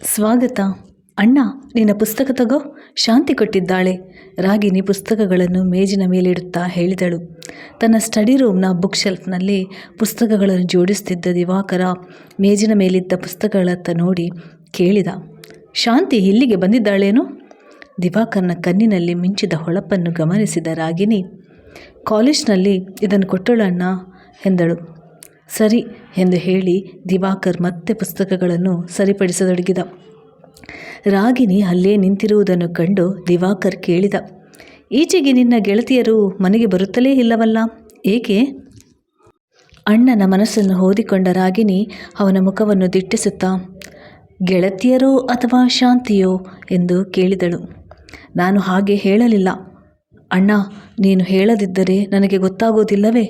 ಸ್ವಾಗತ. ಅಣ್ಣ, ನಿನ್ನ ಪುಸ್ತಕ ತಗೋ, ಶಾಂತಿ ಕೊಟ್ಟಿದ್ದಾಳೆ. ರಾಗಿಣಿ ಪುಸ್ತಕಗಳನ್ನು ಮೇಜಿನ ಮೇಲಿಡುತ್ತಾ ಹೇಳಿದಳು. ತನ್ನ ಸ್ಟಡಿ ರೂಮ್ನ ಬುಕ್ ಶೆಲ್ಫ್ನಲ್ಲಿ ಪುಸ್ತಕಗಳನ್ನು ಜೋಡಿಸುತ್ತಿದ್ದ ದಿವಾಕರ ಮೇಜಿನ ಮೇಲಿದ್ದ ಪುಸ್ತಕಗಳತ್ತ ನೋಡಿ ಕೇಳಿದ, ಶಾಂತಿ ಇಲ್ಲಿಗೆ ಬಂದಿದ್ದಾಳೇನು? ದಿವಾಕರ್ನ ಕಣ್ಣಿನಲ್ಲಿ ಮಿಂಚಿದ ಹೊಳಪನ್ನು ಗಮನಿಸಿದ ರಾಗಿಣಿ, ಕಾಲೇಜ್ನಲ್ಲಿ ಇದನ್ನು ಕೊಟ್ಟಳಣ್ಣ ಎಂದಳು. ಸರಿ ಎಂದು ಹೇಳಿ ದಿವಾಕರ್ ಮತ್ತೆ ಪುಸ್ತಕಗಳನ್ನು ಸರಿಪಡಿಸತೊಡಗಿದ. ರಾಗಿಣಿ ಅಲ್ಲೇ ನಿಂತಿರುವುದನ್ನು ಕಂಡು ದಿವಾಕರ್ ಕೇಳಿದ, ಈಚೆಗೆ ನಿನ್ನ ಗೆಳತಿಯರು ಮನೆಗೆ ಬರುತ್ತಲೇ ಇಲ್ಲವಲ್ಲ, ಏಕೆ? ಅಣ್ಣನ ಮನಸ್ಸನ್ನು ಓದಿಕೊಂಡ ರಾಗಿಣಿ ಅವನ ಮುಖವನ್ನು ದಿಟ್ಟಿಸುತ್ತಾ, ಗೆಳತಿಯರೋ ಅಥವಾ ಶಾಂತಿಯೋ ಎಂದು ಕೇಳಿದಳು. ನಾನು ಹಾಗೆ ಹೇಳಲಿಲ್ಲ ಅಣ್ಣ, ನೀನು ಹೇಳದಿದ್ದರೆ ನನಗೆ ಗೊತ್ತಾಗೋದಿಲ್ಲವೇ?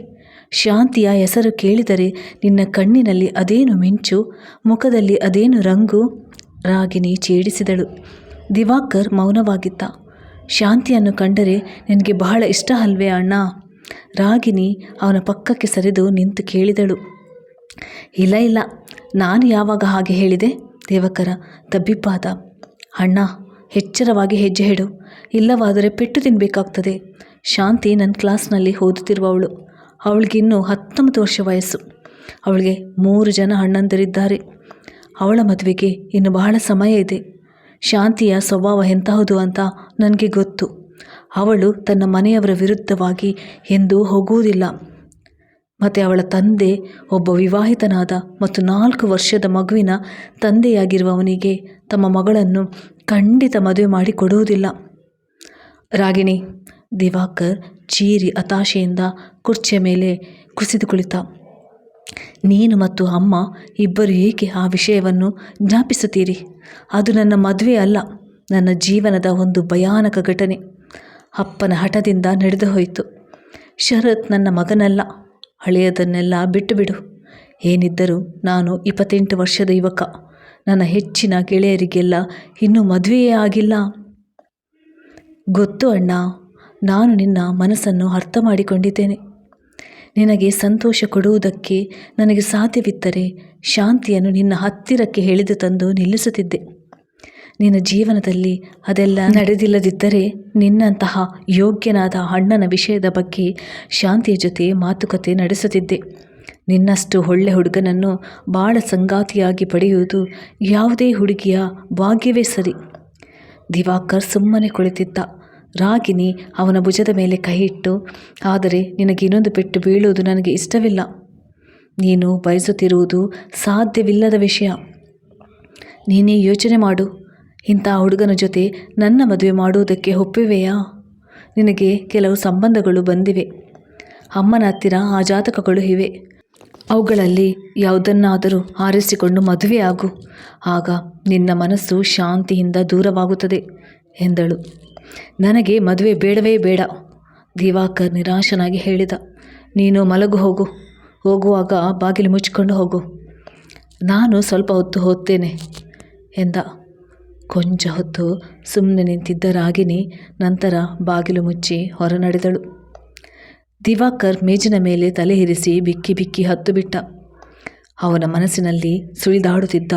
ಶಾಂತಿಯ ಹೆಸರು ಕೇಳಿದರೆ ನಿನ್ನ ಕಣ್ಣಿನಲ್ಲಿ ಅದೇನು ಮಿಂಚು, ಮುಖದಲ್ಲಿ ಅದೇನು ರಂಗು? ರಾಗಿಣಿ ಛೇಡಿಸಿದಳು. ದಿವಾಕರ್ ಮೌನವಾಗಿದ್ದ. ಶಾಂತಿಯನ್ನು ಕಂಡರೆ ನಿನಗೆ ಬಹಳ ಇಷ್ಟ ಅಲ್ವೇ ಅಣ್ಣ? ರಾಗಿಣಿ ಅವನ ಪಕ್ಕಕ್ಕೆ ಸರಿದು ನಿಂತು ಕೇಳಿದಳು. ಇಲ್ಲ, ನಾನು ಯಾವಾಗ ಹಾಗೆ ಹೇಳಿದೆ? ದಿವಾಕರ ತಬ್ಬಿಬ್ಬಾದ. ಅಣ್ಣ, ಎಚ್ಚರವಾಗಿ ಹೆಜ್ಜೆ ಇಡು, ಇಲ್ಲವಾದರೆ ಪೆಟ್ಟು ತಿನ್ನಬೇಕಾಗ್ತದೆ. ಶಾಂತಿ ನನ್ನ ಕ್ಲಾಸ್ನಲ್ಲಿ ಓದುತ್ತಿರುವವಳು. ಅವಳಿಗಿನ್ನೂ 19 ವರ್ಷ ವಯಸ್ಸು. ಅವಳಿಗೆ 3 ಜನ ಅಣ್ಣಂದಿರಿದ್ದಾರೆ. ಅವಳ ಮದುವೆಗೆ ಇನ್ನು ಬಹಳ ಸಮಯ ಇದೆ. ಶಾಂತಿಯ ಸ್ವಭಾವ ಎಂತಹುದು ಅಂತ ನನಗೆ ಗೊತ್ತು. ಅವಳು ತನ್ನ ಮನೆಯವರ ವಿರುದ್ಧವಾಗಿ ಎಂದೂ ಹೋಗುವುದಿಲ್ಲ. ಮತ್ತು ಅವಳ ತಂದೆ ಒಬ್ಬ ವಿವಾಹಿತನಾದ ಮತ್ತು 4 ವರ್ಷದ ಮಗುವಿನ ತಂದೆಯಾಗಿರುವವನಿಗೆ ತಮ್ಮ ಮಗಳನ್ನು ಖಂಡಿತ ಮದುವೆ ಮಾಡಿ ಕೊಡುವುದಿಲ್ಲ. ರಾಗಿಣಿ, ದಿವಾಕರ್ ಚೀರಿ ಹತಾಶೆಯಿಂದ ಕುರ್ಚಿಯ ಮೇಲೆ ಕುಸಿದು ಕುಳಿತ. ನೀನು ಮತ್ತು ಅಮ್ಮ ಇಬ್ಬರು ಏಕೆ ಆ ವಿಷಯವನ್ನು ಜ್ಞಾಪಿಸುತ್ತೀರಿ? ಅದು ನನ್ನ ಮದುವೆ ಅಲ್ಲ, ನನ್ನ ಜೀವನದ ಒಂದು ಭಯಾನಕ ಘಟನೆ. ಅಪ್ಪನ ಹಠದಿಂದ ನಡೆದು ಹೋಯಿತು. ಶರತ್ ನನ್ನ ಮಗನಲ್ಲ. ಹಳೆಯದನ್ನೆಲ್ಲ ಬಿಟ್ಟು ಬಿಡು. ಏನಿದ್ದರೂ ನಾನು 28 ವರ್ಷದ ಯುವಕ. ನನ್ನ ಹೆಚ್ಚಿನ ಗೆಳೆಯರಿಗೆಲ್ಲ ಇನ್ನೂ ಮದುವೆಯೇ ಆಗಿಲ್ಲ. ಗೊತ್ತು ಅಣ್ಣ, ನಾನು ನಿನ್ನ ಮನಸ್ಸನ್ನು ಅರ್ಥ ಮಾಡಿಕೊಂಡಿದ್ದೇನೆ. ನಿನಗೆ ಸಂತೋಷ ಕೊಡುವುದಕ್ಕೆ ನನಗೆ ಸಾಧ್ಯವಿದ್ದರೆ ಶಾಂತಿಯನ್ನು ನಿನ್ನ ಹತ್ತಿರಕ್ಕೆ ಎಳೆದು ತಂದು ನಿಲ್ಲಿಸುತ್ತಿದ್ದೆ. ನಿನ್ನ ಜೀವನದಲ್ಲಿ ಅದೆಲ್ಲ ನಡೆದಿಲ್ಲದಿದ್ದರೆ ನಿನ್ನಂತಹ ಯೋಗ್ಯನಾದ ಅಣ್ಣನ ವಿಷಯದ ಬಗ್ಗೆ ಶಾಂತಿಯ ಜೊತೆ ಮಾತುಕತೆ ನಡೆಸುತ್ತಿದ್ದೆ. ನಿನ್ನಷ್ಟು ಒಳ್ಳೆ ಹುಡುಗನನ್ನು ಬಾಳ ಸಂಗಾತಿಯಾಗಿ ಪಡೆಯುವುದು ಯಾವುದೇ ಹುಡುಗಿಯ ಭಾಗ್ಯವೇ ಸರಿ. ದಿವಾಕರ್ ಸುಮ್ಮನೆ ಕುಳಿತಿದ್ದ. ರಾಗಿಣಿ ಅವನ ಭುಜದ ಮೇಲೆ ಕೈ ಇಟ್ಟು, ಆದರೆ ನಿನಗೆ ಇನ್ನೊಂದು ಪೆಟ್ಟು ಬೀಳುವುದು ನನಗೆ ಇಷ್ಟವಿಲ್ಲ. ನೀನು ಬಯಸುತ್ತಿರುವುದು ಸಾಧ್ಯವಿಲ್ಲದ ವಿಷಯ. ನೀನೇ ಯೋಚನೆ ಮಾಡು. ಇಂಥ ಹುಡುಗನ ಜೊತೆ ನನ್ನ ಮದುವೆ ಮಾಡುವುದಕ್ಕೆ ಒಪ್ಪುವೆಯಾ? ನಿನಗೆ ಕೆಲವು ಸಂಬಂಧಗಳು ಬಂದಿವೆ. ಅಮ್ಮನ ಹತ್ತಿರ ಆ ಜಾತಕಗಳು ಇವೆ. ಅವುಗಳಲ್ಲಿ ಯಾವುದನ್ನಾದರೂ ಆರಿಸಿಕೊಂಡು ಮದುವೆ ಆಗು. ಆಗ ನಿನ್ನ ಮನಸ್ಸು ಶಾಂತಿಯಿಂದ ದೂರವಾಗುತ್ತದೆ ಎಂದಳು. ನನಗೆ ಮದುವೆ ಬೇಡವೇ ಬೇಡ, ದಿವಾಕರ್ ನಿರಾಶನಾಗಿ ಹೇಳಿದ. ನೀನು ಮಲಗು, ಹೋಗುವಾಗ ಬಾಗಿಲು ಮುಚ್ಚಿಕೊಂಡು ಹೋಗು. ನಾನು ಸ್ವಲ್ಪ ಹೊತ್ತು ಓದ್ತೇನೆ ಎಂದ. ಕೊಂಚ ಹೊತ್ತು ಸುಮ್ಮನೆ ನಿಂತಿದ್ದ ರಾಗಿಣಿ ನಂತರ ಬಾಗಿಲು ಮುಚ್ಚಿ ಹೊರ ನಡೆದಳು. ದಿವಾಕರ್ ಮೇಜಿನ ಮೇಲೆ ತಲೆ ಇರಿಸಿ ಬಿಕ್ಕಿ ಬಿಕ್ಕಿ ಹತ್ತು ಬಿಟ್ಟ. ಅವನ ಮನಸ್ಸಿನಲ್ಲಿ ಸುಳಿದಾಡುತ್ತಿದ್ದ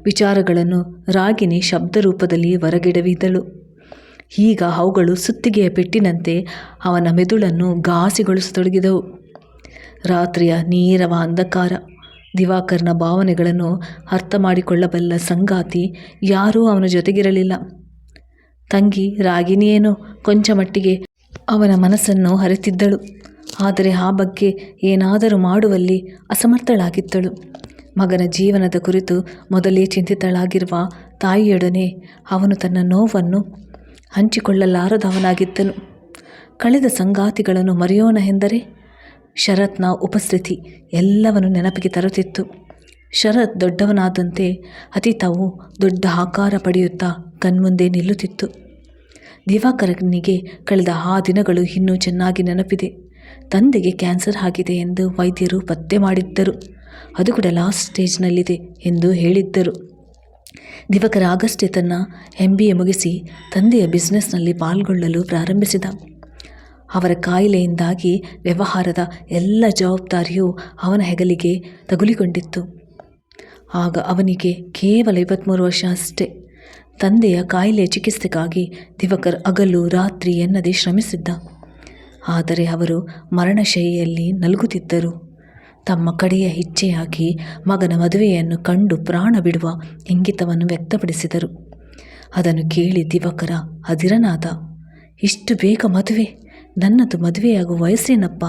ವಿಚಾರಗಳನ್ನು ರಾಗಿಣಿ ಶಬ್ದ ರೂಪದಲ್ಲಿ ಹೊರಗಿಡವಿದ್ದಳು. ಈಗ ಅವುಗಳು ಸುತ್ತಿಗೆಯ ಪೆಟ್ಟಿನಂತೆ ಅವನ ಮೆದುಳನ್ನು ಘಾಸಿಗೊಳಿಸತೊಡಗಿದವು. ರಾತ್ರಿಯ ನೀರವ ಅಂಧಕಾರ. ದಿವಾಕರ್ನ ಭಾವನೆಗಳನ್ನು ಅರ್ಥ ಮಾಡಿಕೊಳ್ಳಬಲ್ಲ ಸಂಗಾತಿ ಯಾರೂ ಅವನ ಜೊತೆಗಿರಲಿಲ್ಲ. ತಂಗಿ ರಾಗಿಣಿಯೇನೋ ಕೊಂಚ ಮಟ್ಟಿಗೆ ಅವನ ಮನಸ್ಸನ್ನು ಅರಿತಿದ್ದಳು. ಆದರೆ ಆ ಬಗ್ಗೆ ಏನಾದರೂ ಮಾಡುವಲ್ಲಿ ಅಸಮರ್ಥಳಾಗಿದ್ದಳು. ಮಗನ ಜೀವನದ ಕುರಿತು ಮೊದಲೇ ಚಿಂತಿತಳಾಗಿರುವ ತಾಯಿಯೊಡನೆ ಅವನು ತನ್ನ ನೋವನ್ನು ಹಂಚಿಕೊಳ್ಳಲಾರದವನಾಗಿದ್ದನು. ಕಳೆದ ಸಂಗಾತಿಗಳನ್ನು ಮರೆಯೋಣ ಎಂದರೆ ಶರತ್ನ ಉಪಸ್ಥಿತಿ ಎಲ್ಲವನ್ನು ನೆನಪಿಗೆ ತರುತ್ತಿತ್ತು. ಶರತ್ ದೊಡ್ಡವನಾದಂತೆ ಅತೀತವು ದೊಡ್ಡ ಆಕಾರ ಪಡೆಯುತ್ತಾ ಕಣ್ಮುಂದೆ ನಿಲ್ಲುತ್ತಿತ್ತು. ದಿವಾಕರನಿಗೆ ಕಳೆದ ಆ ದಿನಗಳು ಇನ್ನೂ ಚೆನ್ನಾಗಿ ನೆನಪಿದೆ. ತಂದೆಗೆ ಕ್ಯಾನ್ಸರ್ ಆಗಿದೆ ಎಂದು ವೈದ್ಯರು ಪತ್ತೆ ಮಾಡಿದ್ದರು. ಅದು ಕೂಡ ಲಾಸ್ಟ್ ಸ್ಟೇಜ್ನಲ್ಲಿದೆ ಎಂದು ಹೇಳಿದ್ದರು. ದಿವಾಕರ್ ಆಗಷ್ಟೇ ತನ್ನ MBA ಮುಗಿಸಿ ತಂದೆಯ ಬಿಸ್ನೆಸ್ನಲ್ಲಿ ಪಾಲ್ಗೊಳ್ಳಲು ಪ್ರಾರಂಭಿಸಿದ. ಅವರ ಕಾಯಿಲೆಯಿಂದಾಗಿ ವ್ಯವಹಾರದ ಎಲ್ಲ ಜವಾಬ್ದಾರಿಯೂ ಅವನ ಹೆಗಲಿಗೆ ತಗುಲಿಕೊಂಡಿತ್ತು. ಆಗ ಅವನಿಗೆ ಕೇವಲ 23 ವರ್ಷ ಅಷ್ಟೇ. ತಂದೆಯ ಕಾಯಿಲೆಯ ಚಿಕಿತ್ಸೆಗಾಗಿ ದಿವಾಕರ್ ಹಗಲು ರಾತ್ರಿ ಎನ್ನದೇ ಶ್ರಮಿಸಿದ್ದ. ಆದರೆ ಅವರು ಮರಣಶೈಲಿಯಲ್ಲಿ ನಲುಗುತ್ತಿದ್ದರು. ತಮ್ಮ ಕಡೆಯ ಇಚ್ಛೆಯಾಗಿ ಮಗನ ಮದುವೆಯನ್ನು ಕಂಡು ಪ್ರಾಣ ಬಿಡುವ ಇಂಗಿತವನ್ನು ವ್ಯಕ್ತಪಡಿಸಿದರು. ಅದನ್ನು ಕೇಳಿ ದಿವಾಕರ ಅಧಿರನಾದ. ಇಷ್ಟು ಬೇಗ ಮದುವೆ? ನನ್ನದು ಮದುವೆಯಾಗುವ ವಯಸ್ಸೇನಪ್ಪ?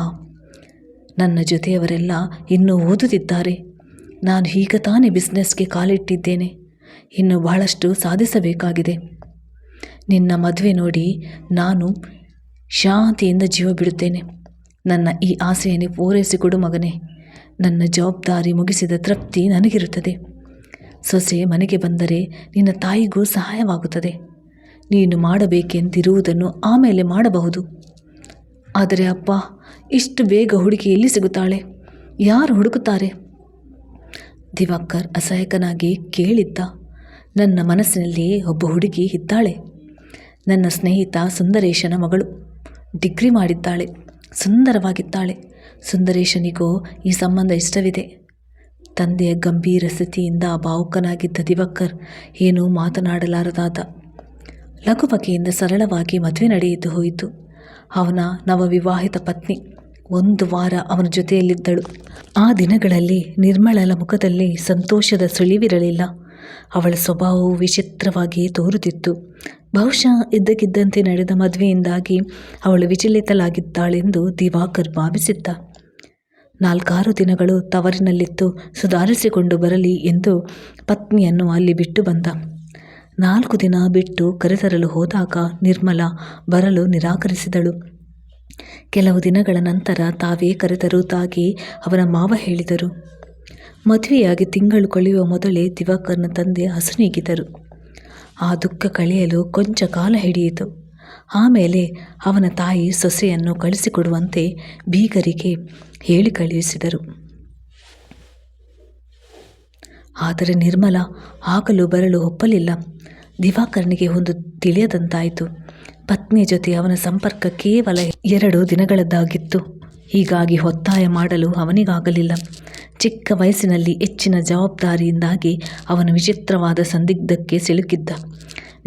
ನನ್ನ ಜೊತೆಯವರೆಲ್ಲ ಇನ್ನೂ ಓದುತ್ತಿದ್ದಾರೆ. ನಾನು ಈಗ ತಾನೇ ಬಿಸ್ನೆಸ್ಗೆ ಕಾಲಿಟ್ಟಿದ್ದೇನೆ. ಇನ್ನು ಬಹಳಷ್ಟು ಸಾಧಿಸಬೇಕಾಗಿದೆ. ನಿನ್ನ ಮದುವೆ ನೋಡಿ ನಾನು ಶಾಂತಿಯಿಂದ ಜೀವ ಬಿಡುತ್ತೇನೆ. ನನ್ನ ಈ ಆಸೆಯನ್ನೇ ಪೂರೈಸಿಕೊಡು ಮಗನೇ. ನನ್ನ ಜವಾಬ್ದಾರಿ ಮುಗಿಸಿದ ತೃಪ್ತಿ ನನಗಿರುತ್ತದೆ. ಸೊಸೆ ಮನೆಗೆ ಬಂದರೆ ನಿನ್ನ ತಾಯಿಗೂ ಸಹಾಯವಾಗುತ್ತದೆ. ನೀನು ಮಾಡಬೇಕೆಂದಿರುವುದನ್ನು ಆಮೇಲೆ ಮಾಡಬಹುದು. ಆದರೆ ಅಪ್ಪ, ಇಷ್ಟು ಬೇಗ ಹುಡುಗಿ ಎಲ್ಲಿ ಸಿಗುತ್ತಾಳೆ? ಯಾರು ಹುಡುಕುತ್ತಾರೆ? ದಿವಾಕರ್ ಅಸಹಾಯಕನಾಗಿ ಕೇಳಿದ್ದ. ನನ್ನ ಮನಸ್ಸಿನಲ್ಲಿ ಒಬ್ಬ ಹುಡುಗಿ ಇದ್ದಾಳೆ. ನನ್ನ ಸ್ನೇಹಿತ ಸುಂದರೇಶನ ಮಗಳು. ಡಿಗ್ರಿ ಮಾಡಿದ್ದಾಳೆ. ಸುಂದರವಾಗಿದ್ದಾಳೆ. ಸುಂದರೇಶನಿಗೂ ಈ ಸಂಬಂಧ ಇಷ್ಟವಿದೆ. ತಂದೆಯ ಗಂಭೀರ ಸ್ಥಿತಿಯಿಂದ ಭಾವುಕನಾಗಿದ್ದ ದಿವಾಕರ್ ಏನೂ ಮಾತನಾಡಲಾರದಾದ. ಲಘುಬಗೆಯಿಂದ ಸರಳವಾಗಿ ಮದುವೆ ನಡೆಯಿತು ಹೋಯಿತು. ಅವನ ನವವಿವಾಹಿತ ಪತ್ನಿ 1 ವಾರ ಅವನ ಜೊತೆಯಲ್ಲಿದ್ದಳು. ಆ ದಿನಗಳಲ್ಲಿ ನಿರ್ಮಲಳ ಮುಖದಲ್ಲಿ ಸಂತೋಷದ ಸುಳಿವಿರಲಿಲ್ಲ. ಅವಳ ಸ್ವಭಾವವು ವಿಚಿತ್ರವಾಗಿ ತೋರುತ್ತಿತ್ತು. ಬಹುಶಃ ಇದ್ದಕ್ಕಿದ್ದಂತೆ ನಡೆದ ಮದುವೆಯಿಂದಾಗಿ ಅವಳು ವಿಚಲಿತಳಾಗಿದ್ದಾಳೆಂದು ದಿವಾಕರ್ ಭಾವಿಸಿದ್ದ. 4-6 ದಿನಗಳು ತವರಿನಲ್ಲಿತ್ತು ಸುಧಾರಿಸಿಕೊಂಡು ಬರಲಿ ಎಂದು ಪತ್ನಿಯನ್ನು ಅಲ್ಲಿ ಬಿಟ್ಟು ಬಂದ. 4 ದಿನ ಬಿಟ್ಟು ಕರೆತರಲು ಹೋದಾಗ ನಿರ್ಮಲ ಬರಲು ನಿರಾಕರಿಸಿದಳು. ಕೆಲವು ದಿನಗಳ ನಂತರ ತಾವೇ ಕರೆತರುವುದಾಗಿ ಅವನ ಮಾವ ಹೇಳಿದರು. ಮದುವೆಯಾಗಿ ತಿಂಗಳು ಕಳೆಯುವ ಮೊದಲೇ ದಿವಾಕರ್ನ ತಂದೆ ಹಸುನೀಗಿದರು. ಆ ದುಃಖ ಕಳೆಯಲು ಕೊಂಚ ಕಾಲ ಹಿಡಿಯಿತು. ಆಮೇಲೆ ಅವನ ತಾಯಿ ಸೊಸೆಯನ್ನು ಕಳಿಸಿಕೊಡುವಂತೆ ಬೀಗರಿಗೆ ಹೇಳಿ ಕಳುಹಿಸಿದರು. ಆದರೆ ನಿರ್ಮಲ ಆಗಲೂ ಬರಲು ಒಪ್ಪಲಿಲ್ಲ. ದಿವಾಕರನಿಗೆ ಒಂದು ತಿಳಿಯದಂತಾಯಿತು. ಪತ್ನಿಯ ಜೊತೆ ಅವನ ಸಂಪರ್ಕ ಕೇವಲ 2 ದಿನಗಳದ್ದಾಗಿತ್ತು. ಹೀಗಾಗಿ ಒತ್ತಾಯ ಮಾಡಲು ಅವನಿಗಾಗಲಿಲ್ಲ. ಚಿಕ್ಕ ವಯಸ್ಸಿನಲ್ಲಿ ಹೆಚ್ಚಿನ ಜವಾಬ್ದಾರಿಯಿಂದಾಗಿ ಅವನ ವಿಚಿತ್ರವಾದ ಸಂದಿಗ್ಧಕ್ಕೆ ಸಿಲುಕಿದ್ದ.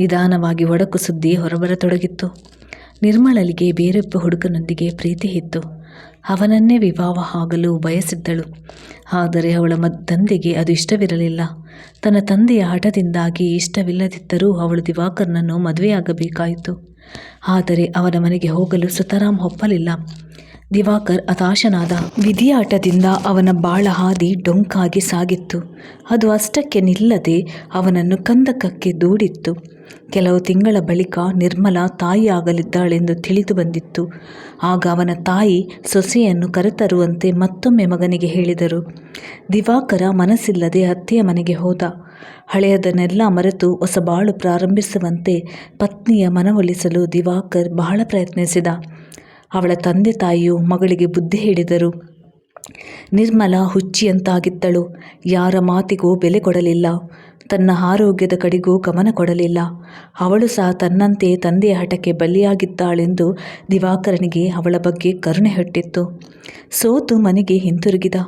ನಿಧಾನವಾಗಿ ಒಡಕು ಸುದ್ದಿ ಹೊರಬರತೊಡಗಿತ್ತು. ನಿರ್ಮಳಳಿಗೆ ಬೇರೊಬ್ಬ ಹುಡುಗನೊಂದಿಗೆ ಪ್ರೀತಿ ಇತ್ತು. ಅವನನ್ನೇ ವಿವಾಹ ಆಗಲು ಬಯಸಿದ್ದಳು. ಆದರೆ ಅವಳ ತಂದೆಗೆ ಅದು ಇಷ್ಟವಿರಲಿಲ್ಲ. ತನ್ನ ತಂದೆಯ ಹಠದಿಂದಾಗಿ ಇಷ್ಟವಿಲ್ಲದಿದ್ದರೂ ಅವಳು ದಿವಾಕರ್ನನ್ನು ಮದುವೆಯಾಗಬೇಕಾಯಿತು. ಆದರೆ ಅವನ ಮನೆಗೆ ಹೋಗಲು ಸುತರಾಮ್ ಒಪ್ಪಲಿಲ್ಲ. ದಿವಾಕರ್ ಹತಾಶನಾದ. ವಿಧಿಯ ಹಠದಿಂದ ಅವನ ಬಾಳ ಹಾದಿ ಡೊಂಕಾಗಿ ಸಾಗಿತ್ತು. ಅದು ಅಷ್ಟಕ್ಕೆ ನಿಲ್ಲದೆ ಅವನನ್ನು ಕಂದಕಕ್ಕೆ ದೂಡಿತ್ತು. ಕೆಲವು ತಿಂಗಳ ಬಳಿಕ ನಿರ್ಮಲ ತಾಯಿಯಾಗಲಿದ್ದಾಳೆಂದು ತಿಳಿದು ಬಂದಿತ್ತು. ಆಗ ಅವನ ತಾಯಿ ಸೊಸೆಯನ್ನು ಕರೆತರುವಂತೆ ಮತ್ತೊಮ್ಮೆ ಮಗನಿಗೆ ಹೇಳಿದರು. ದಿವಾಕರ ಮನಸ್ಸಿಲ್ಲದೆ ಅತ್ತೆಯ ಮನೆಗೆ ಹೋದ. ಹಳೆಯದನ್ನೆಲ್ಲ ಮರೆತು ಹೊಸ ಬಾಳು ಪ್ರಾರಂಭಿಸುವಂತೆ ಪತ್ನಿಯ ಮನವೊಲಿಸಲು ದಿವಾಕರ್ ಬಹಳ ಪ್ರಯತ್ನಿಸಿದ. ಅವಳ ತಂದೆ ತಾಯಿಯು ಮಗಳಿಗೆ ಬುದ್ಧಿ ಹೇಳಿದರು. ನಿರ್ಮಲ ಹುಚ್ಚಿಯಂತಾಗಿದ್ದಳು. ಯಾರ ಮಾತಿಗೂ ಬೆಲೆ ಕೊಡಲಿಲ್ಲ. ತನ್ನ ಆರೋಗ್ಯದ ಕಡೆಗೂ ಗಮನ ಕೊಡಲಿಲ್ಲ. ಅವಳು ಸಹ ತನ್ನಂತೆ ತಂದೆಯ ಹಠಕ್ಕೆ ಬಲಿಯಾಗಿದ್ದಾಳೆಂದು ದಿವಾಕರನಿಗೆ ಅವಳ ಬಗ್ಗೆ ಕರುಣೆ ಹುಟ್ಟಿತ್ತು. ಸೋತು ಮನೆಗೆ ಹಿಂತಿರುಗಿದ.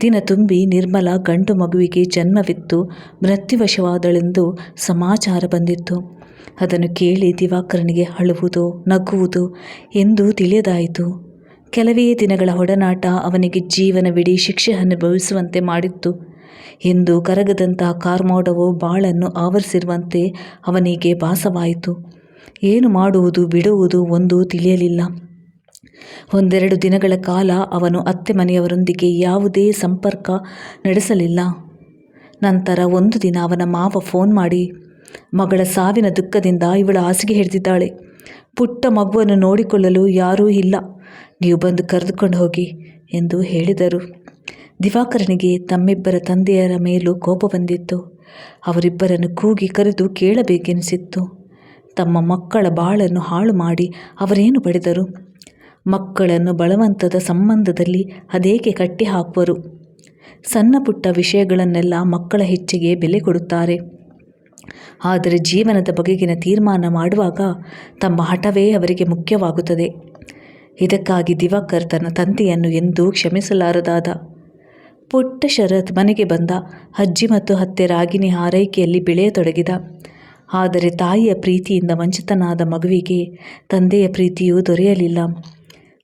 ದಿನ ತುಂಬಿ ನಿರ್ಮಲ ಗಂಡು ಮಗುವಿಗೆ ಜನ್ಮವಿತ್ತು ಮೃತ್ಯುವಶವಾದಳೆಂದು ಸಮಾಚಾರ ಬಂದಿತ್ತು. ಅದನ್ನು ಕೇಳಿ ದಿವಾಕರನಿಗೆ ಅಳುವುದು ನಗುವುದು ಎಂದು ತಿಳಿಯದಾಯಿತು. ಕೆಲವೇ ದಿನಗಳ ಒಡನಾಟ ಅವನಿಗೆ ಜೀವನವಿಡೀ ಶಿಕ್ಷೆ ಅನುಭವಿಸುವಂತೆ ಮಾಡಿತ್ತು ಎಂದು ಕರಗದಂತಹ ಕಾರ್ಮೋಡವು ಬಾಳನ್ನು ಆವರಿಸಿರುವಂತೆ ಅವನಿಗೆ ಭಾಸವಾಯಿತು. ಏನು ಮಾಡುವುದು ಬಿಡುವುದು ಒಂದು ತಿಳಿಯಲಿಲ್ಲ. 1-2 ದಿನಗಳ ಕಾಲ ಅವನು ಅತ್ತೆ ಮನೆಯವರೊಂದಿಗೆ ಯಾವುದೇ ಸಂಪರ್ಕ ನಡೆಸಲಿಲ್ಲ. ನಂತರ ಒಂದು ದಿನ ಅವನ ಮಾವ ಫೋನ್ ಮಾಡಿ, ಮಗಳ ಸಾವಿನ ದುಃಖದಿಂದ ಇವಳು ಹಾಸಿಗೆ ಹಿಡಿದಿದ್ದಾಳೆ. ಪುಟ್ಟ ಮಗುವನ್ನು ನೋಡಿಕೊಳ್ಳಲು ಯಾರೂ ಇಲ್ಲ. ನೀವು ಬಂದು ಕರೆದುಕೊಂಡು ಹೋಗಿ ಎಂದು ಹೇಳಿದರು. ದಿವಾಕರನಿಗೆ ತಮ್ಮಿಬ್ಬರ ತಂದೆಯರ ಮೇಲೂ ಕೋಪ ಬಂದಿತ್ತು. ಅವರಿಬ್ಬರನ್ನು ಕೂಗಿ ಕರೆದು ಕೇಳಬೇಕೆನಿಸಿತ್ತು. ತಮ್ಮ ಮಕ್ಕಳ ಬಾಳನ್ನು ಹಾಳು ಮಾಡಿ ಅವರೇನು ಪಡೆದರು? ಮಕ್ಕಳನ್ನು ಬಲವಂತದ ಸಂಬಂಧದಲ್ಲಿ ಅದೇಕೆ ಕಟ್ಟಿ ಹಾಕುವರು? ಸಣ್ಣ ಪುಟ್ಟ ವಿಷಯಗಳನ್ನೆಲ್ಲ ಮಕ್ಕಳ ಹೆಚ್ಚಿಗೆ ಬೆಲೆ ಕೊಡುತ್ತಾರೆ. ಆದರೆ ಜೀವನದ ಬಗೆಗಿನ ತೀರ್ಮಾನ ಮಾಡುವಾಗ ತಮ್ಮ ಹಠವೇ ಅವರಿಗೆ ಮುಖ್ಯವಾಗುತ್ತದೆ. ಇದಕ್ಕಾಗಿ ದಿವಾಕರ್ ತನ್ನ ತಂದೆಯನ್ನು ಎಂದೂ ಕ್ಷಮಿಸಲಾರದಾದ. ಪುಟ್ಟ ಶರತ್ ಮನೆಗೆ ಬಂದ. ಅಜ್ಜಿ ಮತ್ತು ಅತ್ತೆ ರಾಗಿಣಿ ಆರೈಕೆಯಲ್ಲಿ ಬೆಳೆಯತೊಡಗಿದ. ಆದರೆ ತಾಯಿಯ ಪ್ರೀತಿಯಿಂದ ವಂಚಿತನಾದ ಮಗುವಿಗೆ ತಂದೆಯ ಪ್ರೀತಿಯೂ ದೊರೆಯಲಿಲ್ಲ.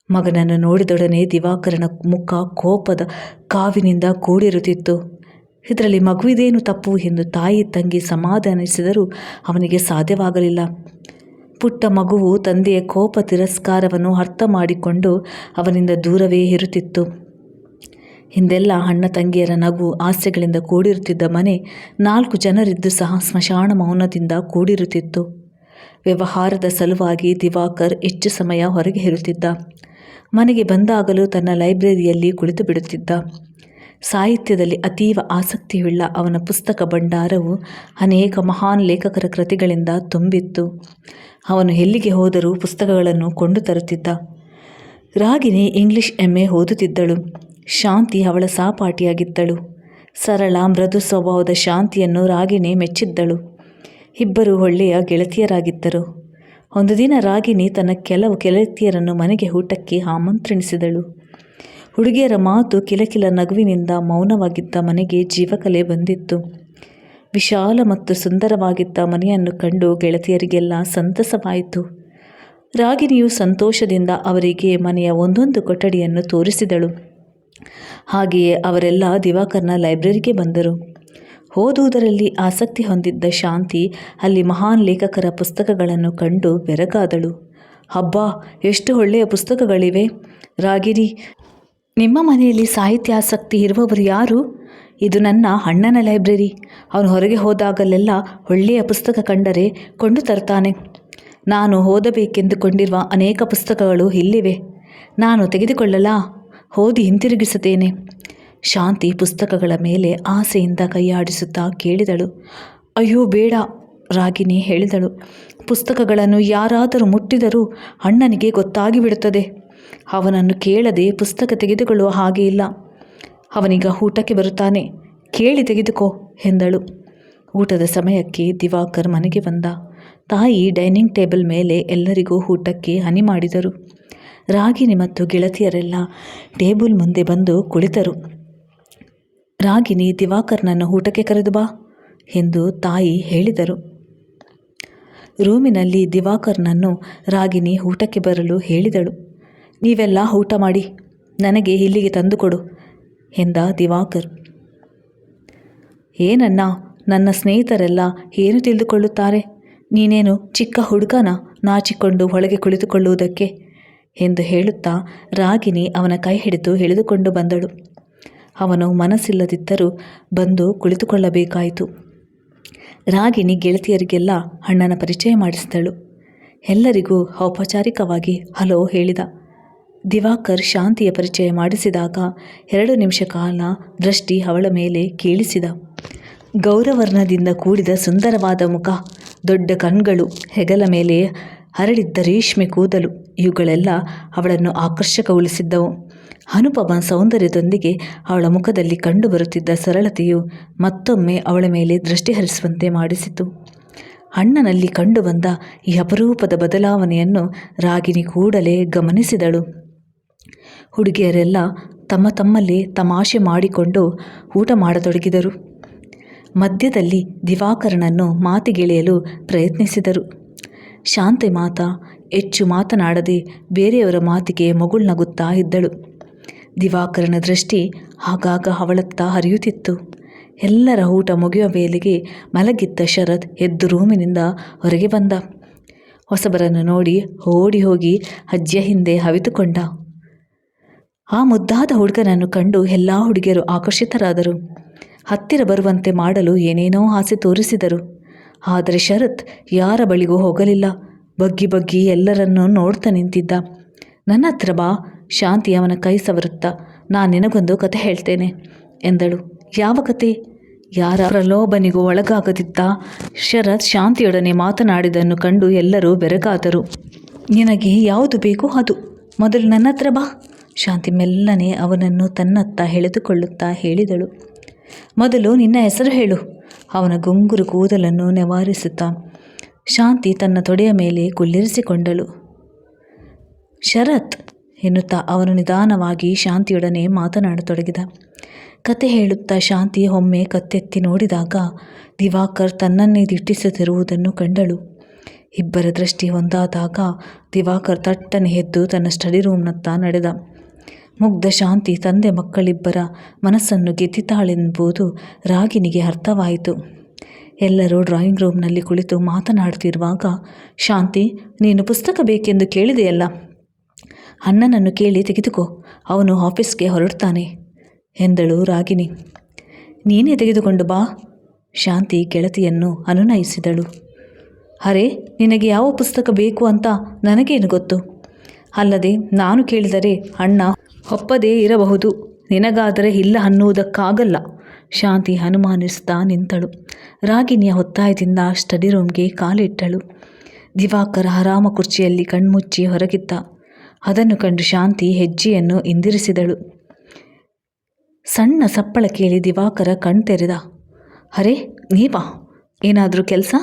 ಮಗನನ್ನು ನೋಡಿದೊಡನೆ ದಿವಾಕರನ ಮುಖ ಕೋಪದ ಕಾವಿನಿಂದ ಕೂಡಿರುತ್ತಿತ್ತು. ಇದರಲ್ಲಿ ಮಗುವಿದೇನು ತಪ್ಪು ಎಂದು ತಾಯಿ ತಂಗಿ ಸಮಾಧಾನಿಸಿದರೂ ಅವನಿಗೆ ಸಾಧ್ಯವಾಗಲಿಲ್ಲ. ಪುಟ್ಟ ಮಗುವು ತಂದೆಯ ಕೋಪ ತಿರಸ್ಕಾರವನ್ನು ಅರ್ಥ ಮಾಡಿಕೊಂಡು ಅವನಿಂದ ದೂರವೇ ಇರುತ್ತಿತ್ತು. ಹಿಂದೆಲ್ಲ ಅಣ್ಣ ತಂಗಿಯರ ನಗು ಹಾಸ್ಯಗಳಿಂದ ಕೂಡಿರುತ್ತಿದ್ದ ಮನೆ 4 ಜನರಿದ್ದು ಸಹ ಸ್ಮಶಾನ ಮೌನದಿಂದ ಕೂಡಿರುತ್ತಿತ್ತು. ವ್ಯವಹಾರದ ಸಲುವಾಗಿ ದಿವಾಕರ್ ಹೆಚ್ಚು ಸಮಯ ಹೊರಗೆ ಇರುತ್ತಿದ್ದ. ಮನೆಗೆ ಬಂದಾಗಲೂ ತನ್ನ ಲೈಬ್ರರಿಯಲ್ಲಿ ಕುಳಿತು ಬಿಡುತ್ತಿದ್ದ. ಸಾಹಿತ್ಯದಲ್ಲಿ ಅತೀವ ಆಸಕ್ತಿಯುಳ್ಳ ಅವನ ಪುಸ್ತಕ ಭಂಡಾರವು ಅನೇಕ ಮಹಾನ್ ಲೇಖಕರ ಕೃತಿಗಳಿಂದ ತುಂಬಿತ್ತು. ಅವನು ಎಲ್ಲಿಗೆ ಹೋದರೂ ಪುಸ್ತಕಗಳನ್ನು ಕೊಂಡು ತರುತ್ತಿದ್ದ. Ragini English MA ಓದುತ್ತಿದ್ದಳು. ಶಾಂತಿ ಅವಳ ಸಹಪಾಠಿಯಾಗಿದ್ದಳು. ಸರಳ ಮೃದು ಸ್ವಭಾವದ ಶಾಂತಿಯನ್ನು ರಾಗಿಣಿ ಮೆಚ್ಚಿದ್ದಳು. ಇಬ್ಬರು ಒಳ್ಳೆಯ ಗೆಳತಿಯರಾಗಿದ್ದರು. ಒಂದು ದಿನ ರಾಗಿಣಿ ತನ್ನ ಕೆಲವು ಗೆಳತಿಯರನ್ನು ಮನೆಗೆ ಊಟಕ್ಕೆ ಆಮಂತ್ರಿಸಿದಳು. ಹುಡುಗಿಯರ ಮಾತು ಕಿಲಕಿಲ ನಗುವಿನಿಂದ ಮೌನವಾಗಿದ್ದ ಮನೆಗೆ ಜೀವಕಲೆ ಬಂದಿತ್ತು. ವಿಶಾಲ ಮತ್ತು ಸುಂದರವಾಗಿದ್ದ ಮನೆಯನ್ನು ಕಂಡು ಗೆಳತಿಯರಿಗೆಲ್ಲ ಸಂತಸವಾಯಿತು. ರಾಗಿಣಿಯು ಸಂತೋಷದಿಂದ ಅವರಿಗೆ ಮನೆಯ ಒಂದೊಂದು ಕೊಠಡಿಯನ್ನು ತೋರಿಸಿದಳು. ಹಾಗೆಯೇ ಅವರೆಲ್ಲ ದಿವಾಕರ್ನ ಲೈಬ್ರರಿಗೆ ಬಂದರು. ಓದುವುದರಲ್ಲಿ ಆಸಕ್ತಿ ಹೊಂದಿದ್ದ ಶಾಂತಿ ಅಲ್ಲಿ ಮಹಾನ್ ಲೇಖಕರ ಪುಸ್ತಕಗಳನ್ನು ಕಂಡು ಬೆರಗಾದಳು. ಅಬ್ಬಾ, ಎಷ್ಟು ಒಳ್ಳೆಯ ಪುಸ್ತಕಗಳಿವೆ! ರಾಗಿಣಿ, ನಿಮ್ಮ ಮನೆಯಲ್ಲಿ ಸಾಹಿತ್ಯಾಸಕ್ತಿ ಇರುವವರು ಯಾರು? ಇದು ನನ್ನ ಅಣ್ಣನ ಲೈಬ್ರರಿ. ಅವನು ಹೊರಗೆ ಹೋದಾಗಲೆಲ್ಲ ಒಳ್ಳೆಯ ಪುಸ್ತಕ ಕಂಡರೆ ಕೊಂಡು ತರ್ತಾನೆ. ನಾನು ಓದಬೇಕೆಂದುಕೊಂಡಿರುವ ಅನೇಕ ಪುಸ್ತಕಗಳು ಇಲ್ಲಿವೆ. ನಾನು ತೆಗೆದುಕೊಳ್ಳಲಾ? ಓದಿ ಹಿಂತಿರುಗಿಸುತ್ತೇನೆ. ಶಾಂತಿ ಪುಸ್ತಕಗಳ ಮೇಲೆ ಆಸೆಯಿಂದ ಕೈಯಾಡಿಸುತ್ತಾ ಕೇಳಿದಳು. ಅಯ್ಯೋ ಬೇಡ, ರಾಗಿಣಿ ಹೇಳಿದಳು. ಪುಸ್ತಕಗಳನ್ನು ಯಾರಾದರೂ ಮುಟ್ಟಿದರೂ ಅಣ್ಣನಿಗೆ ಗೊತ್ತಾಗಿಬಿಡುತ್ತದೆ. ಅವನನ್ನು ಕೇಳದೆ ಪುಸ್ತಕ ತೆಗೆದುಕೊಳ್ಳುವ ಹಾಗೆ ಇಲ್ಲ. ಅವನೀಗ ಊಟಕ್ಕೆ ಬರುತ್ತಾನೆ, ಕೇಳಿ ತೆಗೆದುಕೋ ಎಂದಳು. ಊಟದ ಸಮಯಕ್ಕೆ ದಿವಾಕರ್ ಮನೆಗೆ ಬಂದ. ತಾಯಿ ಡೈನಿಂಗ್ ಟೇಬಲ್ ಮೇಲೆ ಎಲ್ಲರಿಗೂ ಊಟಕ್ಕೆ ಹನಿ ಮಾಡಿದರು. ರಾಗಿಣಿ ಮತ್ತು ಗೆಳತಿಯರೆಲ್ಲ ಟೇಬಲ್ ಮುಂದೆ ಬಂದು ಕುಳಿತರು. ರಾಗಿಣಿ ದಿವಾಕರ್ನನ್ನು ಊಟಕ್ಕೆ ಕರೆದು ಬಾ ಎಂದು ತಾಯಿ ಹೇಳಿದರು. ರೂಮಿನಲ್ಲಿ ದಿವಾಕರ್ನನ್ನು ರಾಗಿಣಿ ಊಟಕ್ಕೆ ಬರಲು ಹೇಳಿದಳು. ನೀವೆಲ್ಲ ಊಟ ಮಾಡಿ ನನಗೆ ಇಲ್ಲಿಗೆ ತಂದುಕೊಡು ಎಂದ ದಿವಾಕರ್. ಏನಣ್ಣ, ನನ್ನ ಸ್ನೇಹಿತರೆಲ್ಲ ಏನು ತಿಳಿದುಕೊಳ್ಳುತ್ತಾರೆ? ನೀನೇನು ಚಿಕ್ಕ ಹುಡುಗನ ನಾಚಿಕೊಂಡು ಒಳಗೆ ಕುಳಿತುಕೊಳ್ಳುವುದಕ್ಕೆ ಎಂದು ಹೇಳುತ್ತಾ ರಾಗಿಣಿ ಅವನ ಕೈ ಹಿಡಿದು ಎಳೆದುಕೊಂಡು ಬಂದಳು. ಅವನು ಮನಸ್ಸಿಲ್ಲದಿದ್ದರೂ ಬಂದು ಕುಳಿತುಕೊಳ್ಳಬೇಕಾಯಿತು. ರಾಗಿಣಿ ಗೆಳತಿಯರಿಗೆಲ್ಲ ಅಣ್ಣನ ಪರಿಚಯ ಮಾಡಿಸಿದಳು. ಎಲ್ಲರಿಗೂ ಔಪಚಾರಿಕವಾಗಿ ಹಲೋ ಹೇಳಿದ. ದಿವಾಕರ್ ಶಾಂತಿಯ ಪರಿಚಯ ಮಾಡಿಸಿದಾಗ 2 ನಿಮಿಷ ಕಾಲ ದೃಷ್ಟಿ ಅವಳ ಮೇಲೆ ಕೇಳಿಸಿದ. ಗೌರವರ್ಣದಿಂದ ಕೂಡಿದ ಸುಂದರವಾದ ಮುಖ, ದೊಡ್ಡ ಕಣ್ಗಳು, ಹೆಗಲ ಮೇಲೆ ಹರಡಿದ್ದ ರೇಷ್ಮೆ ಕೂದಲು ಇವುಗಳೆಲ್ಲ ಅವಳನ್ನು ಆಕರ್ಷಕಗೊಳಿಸಿದ್ದವು. ಅನುಪಮ ಸೌಂದರ್ಯದೊಂದಿಗೆ ಅವಳ ಮುಖದಲ್ಲಿ ಕಂಡುಬರುತ್ತಿದ್ದ ಸರಳತೆಯು ಮತ್ತೊಮ್ಮೆ ಅವಳ ಮೇಲೆ ದೃಷ್ಟಿ ಹರಿಸುವಂತೆ ಮಾಡಿಸಿತು. ಅಣ್ಣನಲ್ಲಿ ಕಂಡುಬಂದ ಈ ಅಪರೂಪದ ಬದಲಾವಣೆಯನ್ನು ರಾಗಿಣಿ ಕೂಡಲೇ ಗಮನಿಸಿದಳು. ಹುಡುಗಿಯರೆಲ್ಲ ತಮ್ಮ ತಮ್ಮಲ್ಲಿ ತಮಾಷೆ ಮಾಡಿಕೊಂಡು ಊಟ ಮಾಡತೊಡಗಿದರು. ಮಧ್ಯದಲ್ಲಿ ದಿವಾಕರನನ್ನು ಮಾತಿಗೆಳೆಯಲು ಪ್ರಯತ್ನಿಸಿದರು. ಶಾಂತಿ ಹೆಚ್ಚು ಮಾತನಾಡದೆ ಬೇರೆಯವರ ಮಾತಿಗೆ ಮಗುಳ್ನಗುತ್ತಾ ಇದ್ದಳು. ದಿವಾಕರನ ದೃಷ್ಟಿ ಆಗಾಗ ಅವಳತ್ತ ಹರಿಯುತ್ತಿತ್ತು. ಎಲ್ಲರ ಊಟ ಮುಗಿಯುವ ವೇಳೆಗೆ ಮಲಗಿದ್ದ ಶರತ್ ಎದ್ದು ರೂಮಿನಿಂದ ಹೊರಗೆ ಬಂದ. ಹೊಸಬರನ್ನು ನೋಡಿ ಓಡಿ ಹೋಗಿ ಅಜ್ಜಿಯ ಹಿಂದೆ ಅವಿತುಕೊಂಡ. ಆ ಮುದ್ದಾದ ಹುಡುಗನನ್ನು ಕಂಡು ಎಲ್ಲ ಹುಡುಗಿಯರು ಆಕರ್ಷಿತರಾದರು. ಹತ್ತಿರ ಬರುವಂತೆ ಮಾಡಲು ಏನೇನೋ ಆಸೆ ತೋರಿಸಿದರು. ಆದರೆ ಶರತ್ ಯಾರ ಬಳಿಗೂ ಹೋಗಲಿಲ್ಲ. ಬಗ್ಗಿ ಬಗ್ಗಿ ಎಲ್ಲರನ್ನೂ ನೋಡ್ತಾ ನಿಂತಿದ್ದ. ನನ್ನ ಹತ್ರ ಬಾ. ಶಾಂತಿ ಅವನ ಕೈ ಸವರುತ್ತಾ, ನಾನು ನಿನಗೊಂದು ಕತೆ ಹೇಳ್ತೇನೆ ಎಂದಳು. ಯಾವ ಕತೆ? ಯಾರ ಪ್ರಲೋಭನೆಗೂ ಒಳಗಾಗದಿದ್ದ ಶರತ್ ಶಾಂತಿಯೊಡನೆ ಮಾತನಾಡಿದನ್ನು ಕಂಡು ಎಲ್ಲರೂ ಬೆರಗಾದರು. ನಿನಗೆ ಯಾವುದು ಬೇಕೋ ಅದು, ಮೊದಲು ನನ್ನ ಹತ್ರ ಬಾ. ಶಾಂತಿ ಮೆಲ್ಲನೆ ಅವನನ್ನು ತನ್ನತ್ತ ಎಳೆದುಕೊಳ್ಳುತ್ತಾ ಹೇಳಿದಳು. ಮೊದಲು ನಿನ್ನ ಹೆಸರು ಹೇಳು. ಅವನ ಗುಂಗುರು ಕೂದಲನ್ನು ನಿವಾರಿಸುತ್ತಾ ಶಾಂತಿ ತನ್ನ ತೊಡೆಯ ಮೇಲೆ ಕುಳ್ಳಿರಿಸಿಕೊಂಡಳು. ಶರತ್ ಎನ್ನುತ್ತಾ ಅವನು ನಿಧಾನವಾಗಿ ಶಾಂತಿಯೊಡನೆ ಮಾತನಾಡತೊಡಗಿದ. ಕತೆ ಹೇಳುತ್ತಾ ಶಾಂತಿ ಒಮ್ಮೆ ಕತ್ತೆತ್ತಿ ನೋಡಿದಾಗ ದಿವಾಕರ್ ತನ್ನನ್ನೇ ದಿಟ್ಟಿಸುತ್ತಿರುವುದನ್ನು ಕಂಡಳು. ಇಬ್ಬರ ದೃಷ್ಟಿ ಒಂದಾದಾಗ ದಿವಾಕರ್ ತಟ್ಟನೆ ಎದ್ದು ತನ್ನ ಸ್ಟಡಿ ರೂಮ್ನತ್ತ ನಡೆದ. ಮುಗ್ಧ ಶಾಂತಿ ತಂದೆ ಮಕ್ಕಳಿಬ್ಬರ ಮನಸ್ಸನ್ನು ಗೆದ್ದಿದ್ದಾಳೆಂಬುದು ರಾಗಿಣಿಗೆ ಅರ್ಥವಾಯಿತು. ಎಲ್ಲರೂ ಡ್ರಾಯಿಂಗ್ ರೂಮ್ನಲ್ಲಿ ಕುಳಿತು ಮಾತನಾಡುತ್ತಿರುವಾಗ, ಶಾಂತಿ, ನೀನು ಪುಸ್ತಕ ಬೇಕೆಂದು ಕೇಳಿದೆಯಲ್ಲ, ಅಣ್ಣನನ್ನು ಕೇಳಿ ತೆಗೆದುಕೋ, ಅವನು ಆಫೀಸ್ಗೆ ಹೊರಡ್ತಾನೆ ಎಂದಳು ರಾಗಿಣಿ. ನೀನೇ ತೆಗೆದುಕೊಂಡು ಬಾ, ಶಾಂತಿ ಗೆಳತಿಯನ್ನು ಅನುನಯಿಸಿದಳು. ಅರೆ, ನಿನಗೆ ಯಾವ ಪುಸ್ತಕ ಬೇಕು ಅಂತ ನನಗೇನು ಗೊತ್ತು? ಅಲ್ಲದೆ ನಾನು ಕೇಳಿದರೆ ಅಣ್ಣ ಒಪ್ಪದೇ ಇರಬಹುದು, ನಿನಗಾದರೆ ಇಲ್ಲ ಅನ್ನುವುದಕ್ಕಾಗಲ್ಲ, ಶಾಂತಿ ಅನುಮಾನಿಸ್ತಾ ನಿಂತಳು. ರಾಗಿಣಿಯ ಒತ್ತಾಯದಿಂದ ಸ್ಟಡಿ ರೂಮ್ಗೆ ಕಾಲಿಟ್ಟಳು. ದಿವಾಕರ್ ಆರಾಮ ಕುರ್ಚಿಯಲ್ಲಿ ಕಣ್ಮುಚ್ಚಿ ಹೊರಗಿದ್ದ. ಅದನ್ನು ಕಂಡು ಶಾಂತಿ ಹೆಜ್ಜೆಯನ್ನು ಹಿಂದಿರಿಸಿದಳು. ಸಣ್ಣ ಸಪ್ಪಳ ಕೇಳಿ ದಿವಾಕರ ಕಣ್ತೆರೆದ. ಅರೆ, ನೀವಾ? ಏನಾದರೂ ಕೆಲಸ?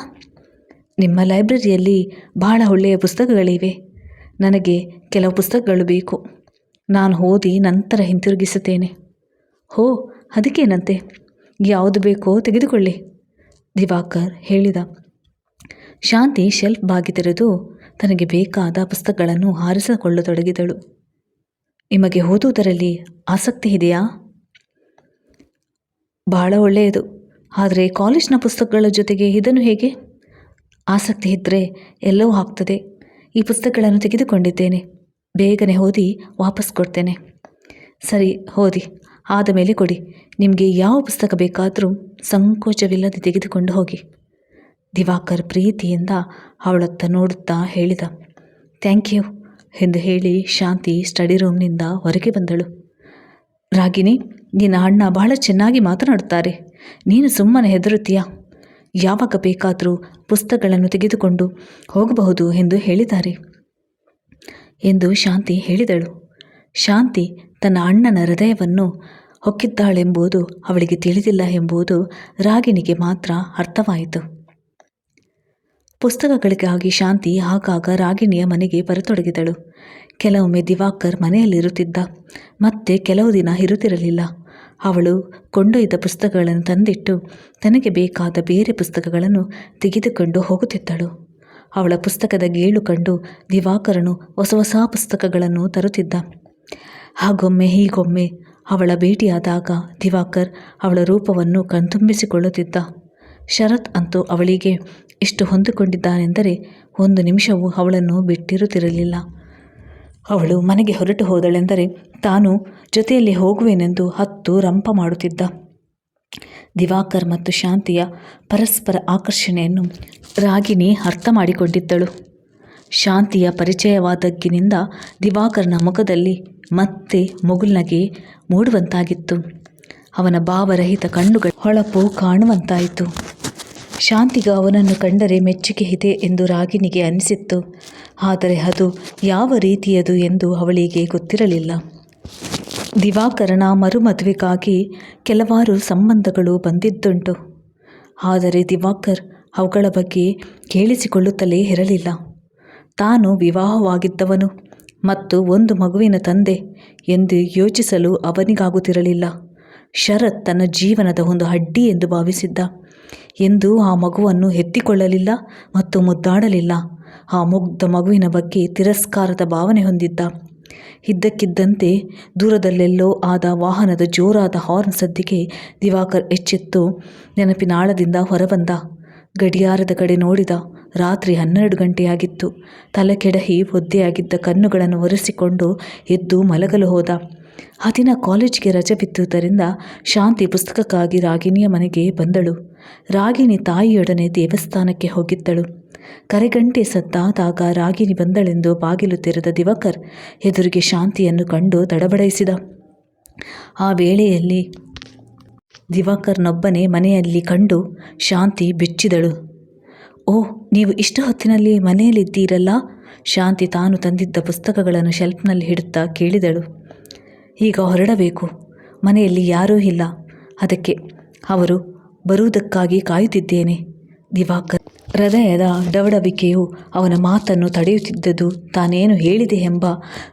ನಿಮ್ಮ ಲೈಬ್ರರಿಯಲ್ಲಿ ಬಹಳ ಒಳ್ಳೆಯ ಪುಸ್ತಕಗಳಿವೆ. ನನಗೆ ಕೆಲವು ಪುಸ್ತಕಗಳು ಬೇಕು. ನಾನು ಓದಿ ನಂತರ ಹಿಂತಿರುಗಿಸುತ್ತೇನೆ. ಹೋ, ಅದಕ್ಕೇನಂತೆ, ಯಾವುದು ಬೇಕೋ ತೆಗೆದುಕೊಳ್ಳಿ, ದಿವಾಕರ್ ಹೇಳಿದ. ಶಾಂತಿ ಶೆಲ್ಫ್ ಬಾಗಿ ತೆರೆದು ತನಗೆ ಬೇಕಾದ ಪುಸ್ತಕಗಳನ್ನು ಆರಿಸಿಕೊಳ್ಳತೊಡಗಿದಳು. ನಿಮಗೆ ಓದುವುದರಲ್ಲಿ ಆಸಕ್ತಿ ಇದೆಯಾ? ಬಹಳ ಒಳ್ಳೆಯದು. ಆದರೆ ಕಾಲೇಜಿನ ಪುಸ್ತಕಗಳ ಜೊತೆಗೆ ಇದನ್ನು ಹೇಗೆ? ಆಸಕ್ತಿ ಇದ್ದರೆ ಎಲ್ಲವೂ ಆಗ್ತದೆ. ಈ ಪುಸ್ತಕಗಳನ್ನು ತೆಗೆದುಕೊಂಡಿದ್ದೇನೆ. ಬೇಗನೆ ಓದಿ ವಾಪಸ್ ಕೊಡ್ತೇನೆ. ಸರಿ, ಓದಿ. ಆದ ಮೇಲೆ ಕೊಡಿ. ನಿಮಗೆ ಯಾವ ಪುಸ್ತಕ ಬೇಕಾದರೂ ಸಂಕೋಚವಿಲ್ಲದೆ ತೆಗೆದುಕೊಂಡು ಹೋಗಿ, ದಿವಾಕರ್ ಪ್ರೀತಿಯಿಂದ ಅವಳತ್ತ ನೋಡುತ್ತಾ ಹೇಳಿದ. ಥ್ಯಾಂಕ್ ಯು ಎಂದು ಹೇಳಿ ಶಾಂತಿ ಸ್ಟಡಿ ರೂಮ್ನಿಂದ ಹೊರಗೆ ಬಂದಳು. ರಾಗಿಣಿ, ನಿನ್ನ ಅಣ್ಣ ಬಹಳ ಚೆನ್ನಾಗಿ ಮಾತನಾಡುತ್ತಾರೆ. ನೀನು ಸುಮ್ಮನೆ ಹೆದರುತ್ತೀಯಾ? ಯಾವಾಗ ಬೇಕಾದರೂ ಪುಸ್ತಕಗಳನ್ನು ತೆಗೆದುಕೊಂಡು ಹೋಗಬಹುದು ಎಂದು ಹೇಳಿದ್ದಾರೆ ಎಂದು ಶಾಂತಿ ಹೇಳಿದಳು. ಶಾಂತಿ ತನ್ನ ಅಣ್ಣನ ಹೃದಯವನ್ನು ಹೊಕ್ಕಿದ್ದಾಳೆಂಬುದು ಅವಳಿಗೆ ತಿಳಿದಿಲ್ಲ ಎಂಬುದು ರಾಗಿಣಿಗೆ ಮಾತ್ರ ಅರ್ಥವಾಯಿತು. ಪುಸ್ತಕಗಳಿಗಾಗಿ ಶಾಂತಿ ಆಗಾಗ ರಾಗಿಣಿಯ ಮನೆಗೆ ಬರತೊಡಗಿದಳು. ಕೆಲವೊಮ್ಮೆ ದಿವಾಕರ್ ಮನೆಯಲ್ಲಿರುತ್ತಿದ್ದ, ಮತ್ತೆ ಕೆಲವು ದಿನ ಇರುತ್ತಿರಲಿಲ್ಲ. ಅವಳು ಕೊಂಡೊಯ್ದ ಪುಸ್ತಕಗಳನ್ನು ತಂದಿಟ್ಟು ತನಗೆ ಬೇಕಾದ ಬೇರೆ ಪುಸ್ತಕಗಳನ್ನು ತೆಗೆದುಕೊಂಡು ಹೋಗುತ್ತಿದ್ದಳು. ಅವಳ ಪುಸ್ತಕದ ಗೇಳು ಕಂಡು ದಿವಾಕರನು ಹೊಸ ಹೊಸ ಪುಸ್ತಕಗಳನ್ನು ತರುತ್ತಿದ್ದ. ಹಾಗೊಮ್ಮೆ ಹೀಗೊಮ್ಮೆ ಅವಳ ಭೇಟಿಯಾದಾಗ ದಿವಾಕರ್ ಅವಳ ರೂಪವನ್ನು ಕಣ್ತುಂಬಿಸಿಕೊಳ್ಳುತ್ತಿದ್ದ. ಶರತ್ ಅಂತೂ ಅವಳಿಗೆ ಎಷ್ಟು ಹೊಂದಿಕೊಂಡಿದ್ದಾನೆಂದರೆ ಒಂದು ನಿಮಿಷವೂ ಅವಳನ್ನು ಬಿಟ್ಟಿರುತ್ತಿರಲಿಲ್ಲ. ಅವಳು ಮನೆಗೆ ಹೊರಟು ಹೋದಳೆಂದರೆ ತಾನು ಜೊತೆಯಲ್ಲಿ ಹೋಗುವೆನೆಂದು ಹತ್ತು ರಂಪ ಮಾಡುತ್ತಿದ್ದ. ದಿವಾಕರ್ ಮತ್ತು ಶಾಂತಿಯ ಪರಸ್ಪರ ಆಕರ್ಷಣೆಯನ್ನು ರಾಗಿಣಿ ಅರ್ಥ ಮಾಡಿಕೊಂಡಿದ್ದಳು. ಶಾಂತಿಯ ಪರಿಚಯವಾದಗ್ಗಿನಿಂದ ದಿವಾಕರ್ನ ಮುಖದಲ್ಲಿ ಮತ್ತೆ ಮುಗುಳ್ನಗೆ ಮೂಡುವಂತಾಗಿತ್ತು. ಅವನ ಭಾವರಹಿತ ಕಣ್ಣುಗಳ ಹೊಳಪು ಕಾಣುವಂತಾಯಿತು. ಶಾಂತಿಗೆ ಅವನನ್ನು ಕಂಡರೆ ಮೆಚ್ಚುಗೆ ಇದೆ ಎಂದು ರಾಗಿಣಿಗೆ ಅನಿಸಿತ್ತು. ಆದರೆ ಅದು ಯಾವ ರೀತಿಯದು ಎಂದು ಅವಳಿಗೆ ಗೊತ್ತಿರಲಿಲ್ಲ. ದಿವಾಕರನ ಮರುಮದುವೆಗಾಗಿ ಕೆಲವಾರು ಸಂಬಂಧಗಳು ಬಂದಿದ್ದುಂಟು. ಆದರೆ ದಿವಾಕರ್ ಅವುಗಳ ಬಗ್ಗೆ ಕೇಳಿಸಿಕೊಳ್ಳುತ್ತಲೇ ಇರಲಿಲ್ಲ. ತಾನು ವಿವಾಹವಾಗಿದ್ದವನು ಮತ್ತು ಒಂದು ಮಗುವಿನ ತಂದೆ ಎಂದು ಯೋಚಿಸಲು ಅವನಿಗಾಗುತ್ತಿರಲಿಲ್ಲ. ಶರತ್ ತನ್ನ ಜೀವನದ ಒಂದು ಅಡ್ಡಿ ಎಂದು ಭಾವಿಸಿದ್ದ. ಎಂದೂ ಆ ಮಗುವನ್ನು ಎತ್ತಿಕೊಳ್ಳಲಿಲ್ಲ ಮತ್ತು ಮುದ್ದಾಡಲಿಲ್ಲ. ಆ ಮುಗ್ಧ ಮಗುವಿನ ಬಗ್ಗೆ ತಿರಸ್ಕಾರದ ಭಾವನೆ ಹೊಂದಿದ್ದ. ಇದ್ದಕ್ಕಿದ್ದಂತೆ ದೂರದಲ್ಲೆಲ್ಲೋ ಆದ ವಾಹನದ ಜೋರಾದ ಹಾರ್ನ್ ಸದ್ದಿಗೆ ದಿವಾಕರ್ ಎಚ್ಚೆತ್ತು ನೆನಪಿನಾಳದಿಂದ ಹೊರಬಂದ. ಗಡಿಯಾರದ ಕಡೆ ನೋಡಿದ. ರಾತ್ರಿ 12 ಗಂಟೆಯಾಗಿತ್ತು. ತಲೆ ಕೆಡಹಿ ಒದ್ದೆಯಾಗಿದ್ದ ಕಣ್ಣುಗಳನ್ನು ಒರೆಸಿಕೊಂಡು ಎದ್ದು ಮಲಗಲು ಹೋದ. ಆ ದಿನ ಕಾಲೇಜಿಗೆ ರಜೆ ಬಿದ್ದುದರಿಂದ ಶಾಂತಿ ಪುಸ್ತಕಕ್ಕಾಗಿ ರಾಗಿಣಿಯ ಮನೆಗೆ ಬಂದಳು. ರಾಗಿಣಿ ತಾಯಿಯೊಡನೆ ದೇವಸ್ಥಾನಕ್ಕೆ ಹೋಗಿದ್ದಳು. ಕರೆಗಂಟೆ ಸದ್ದಾದಾಗ ರಾಗಿಣಿ ಬಂದಳೆಂದು ಬಾಗಿಲು ತೆರೆದ ದಿವಾಕರ್ ಎದುರಿಗೆ ಶಾಂತಿಯನ್ನು ಕಂಡು ತಡಬಡಿಸಿದ. ಆ ವೇಳೆಯಲ್ಲಿ ದಿವಾಕರ್ನೊಬ್ಬನೇ ಮನೆಯಲ್ಲಿ ಕಂಡು ಶಾಂತಿ ಬೆಚ್ಚಿದಳು. ಓ, ನೀವು ಇಷ್ಟು ಹೊತ್ತಿನಲ್ಲಿ ಮನೆಯಲ್ಲಿದ್ದೀರಲ್ಲ? ಶಾಂತಿ ತಾನು ತಂದಿದ್ದ ಪುಸ್ತಕಗಳನ್ನು ಶೆಲ್ಫ್ನಲ್ಲಿ ಇಡುತ್ತಾ ಕೇಳಿದಳು. ಈಗ ಹೊರಡಬೇಕು. ಮನೆಯಲ್ಲಿ ಯಾರೂ ಇಲ್ಲ. ಅದಕ್ಕೆ ಅವರು ಬರುವುದಕ್ಕಾಗಿ ಕಾಯುತ್ತಿದ್ದೇನೆ. ದಿವಾಕರ್ ಹೃದಯದ ಡವಡವಿಕೆಯು ಅವನ ಮಾತನ್ನು ತಡೆಯುತ್ತಿದ್ದುದು. ತಾನೇನು ಹೇಳಿದೆ ಎಂಬ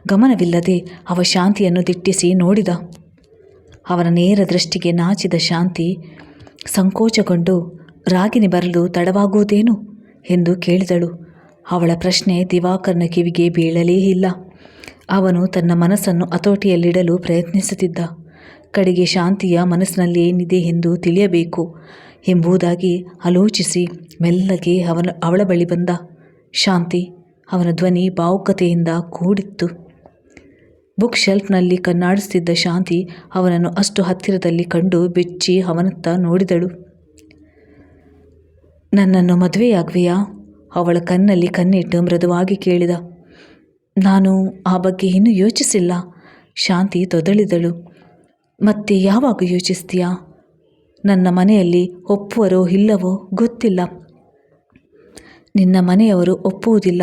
ಗಮನವಿಲ್ಲದೆ ಅವ ಶಾಂತಿಯನ್ನು ದಿಟ್ಟಿಸಿ ನೋಡಿದ. ಅವನ ನೇರ ದೃಷ್ಟಿಗೆ ನಾಚಿದ ಶಾಂತಿ ಸಂಕೋಚಗೊಂಡು ರಾಗಿಣಿ ಬರಲು ತಡವಾಗುವುದೇನು ಎಂದು ಕೇಳಿದಳು. ಅವಳ ಪ್ರಶ್ನೆ ದಿವಾಕರ್ನ ಕಿವಿಗೆ ಬೀಳಲೇ ಇಲ್ಲ. ಅವನು ತನ್ನ ಮನಸ್ಸನ್ನು ಹತೋಟಿಯಲ್ಲಿಡಲು ಪ್ರಯತ್ನಿಸುತ್ತಿದ್ದ. ಕಡೆಗೆ ಶಾಂತಿಯ ಮನಸ್ಸಿನಲ್ಲಿ ಏನಿದೆ ಎಂದು ತಿಳಿಯಬೇಕು ಎಂಬುದಾಗಿ ಆಲೋಚಿಸಿ ಮೆಲ್ಲಗೆ ಅವಳ ಬಳಿ ಬಂದ. ಶಾಂತಿ, ಅವನ ಧ್ವನಿ ಭಾವುಕತೆಯಿಂದ ಕೂಡಿತ್ತು. ಬುಕ್ ಶೆಲ್ಫ್ನಲ್ಲಿ ಕಣ್ಣಾಡಿಸುತ್ತಿದ್ದ ಶಾಂತಿ ಅವನನ್ನು ಅಷ್ಟು ಹತ್ತಿರದಲ್ಲಿ ಕಂಡು ಬೆಚ್ಚಿ ಅವನತ್ತ ನೋಡಿದಳು. ನನ್ನನ್ನು ಮದುವೆಯಾಗುವೆಯಾ? ಅವಳ ಕಣ್ಣಲ್ಲಿ ಕಣ್ಣಿಟ್ಟು ಮೃದುವಾಗಿ ಕೇಳಿದ. ನಾನು ಆ ಬಗ್ಗೆ ಇನ್ನೂ ಯೋಚಿಸಿಲ್ಲ. ಶಾಂತಿ ತೊದಳಿದಳು. ಮತ್ತೆ ಯಾವಾಗ ಯೋಚಿಸ್ತೀಯಾ? ನನ್ನ ಮನೆಯಲ್ಲಿ ಒಪ್ಪುವರೋ ಇಲ್ಲವೋ ಗೊತ್ತಿಲ್ಲ. ನಿನ್ನ ಮನೆಯವರು ಒಪ್ಪುವುದಿಲ್ಲ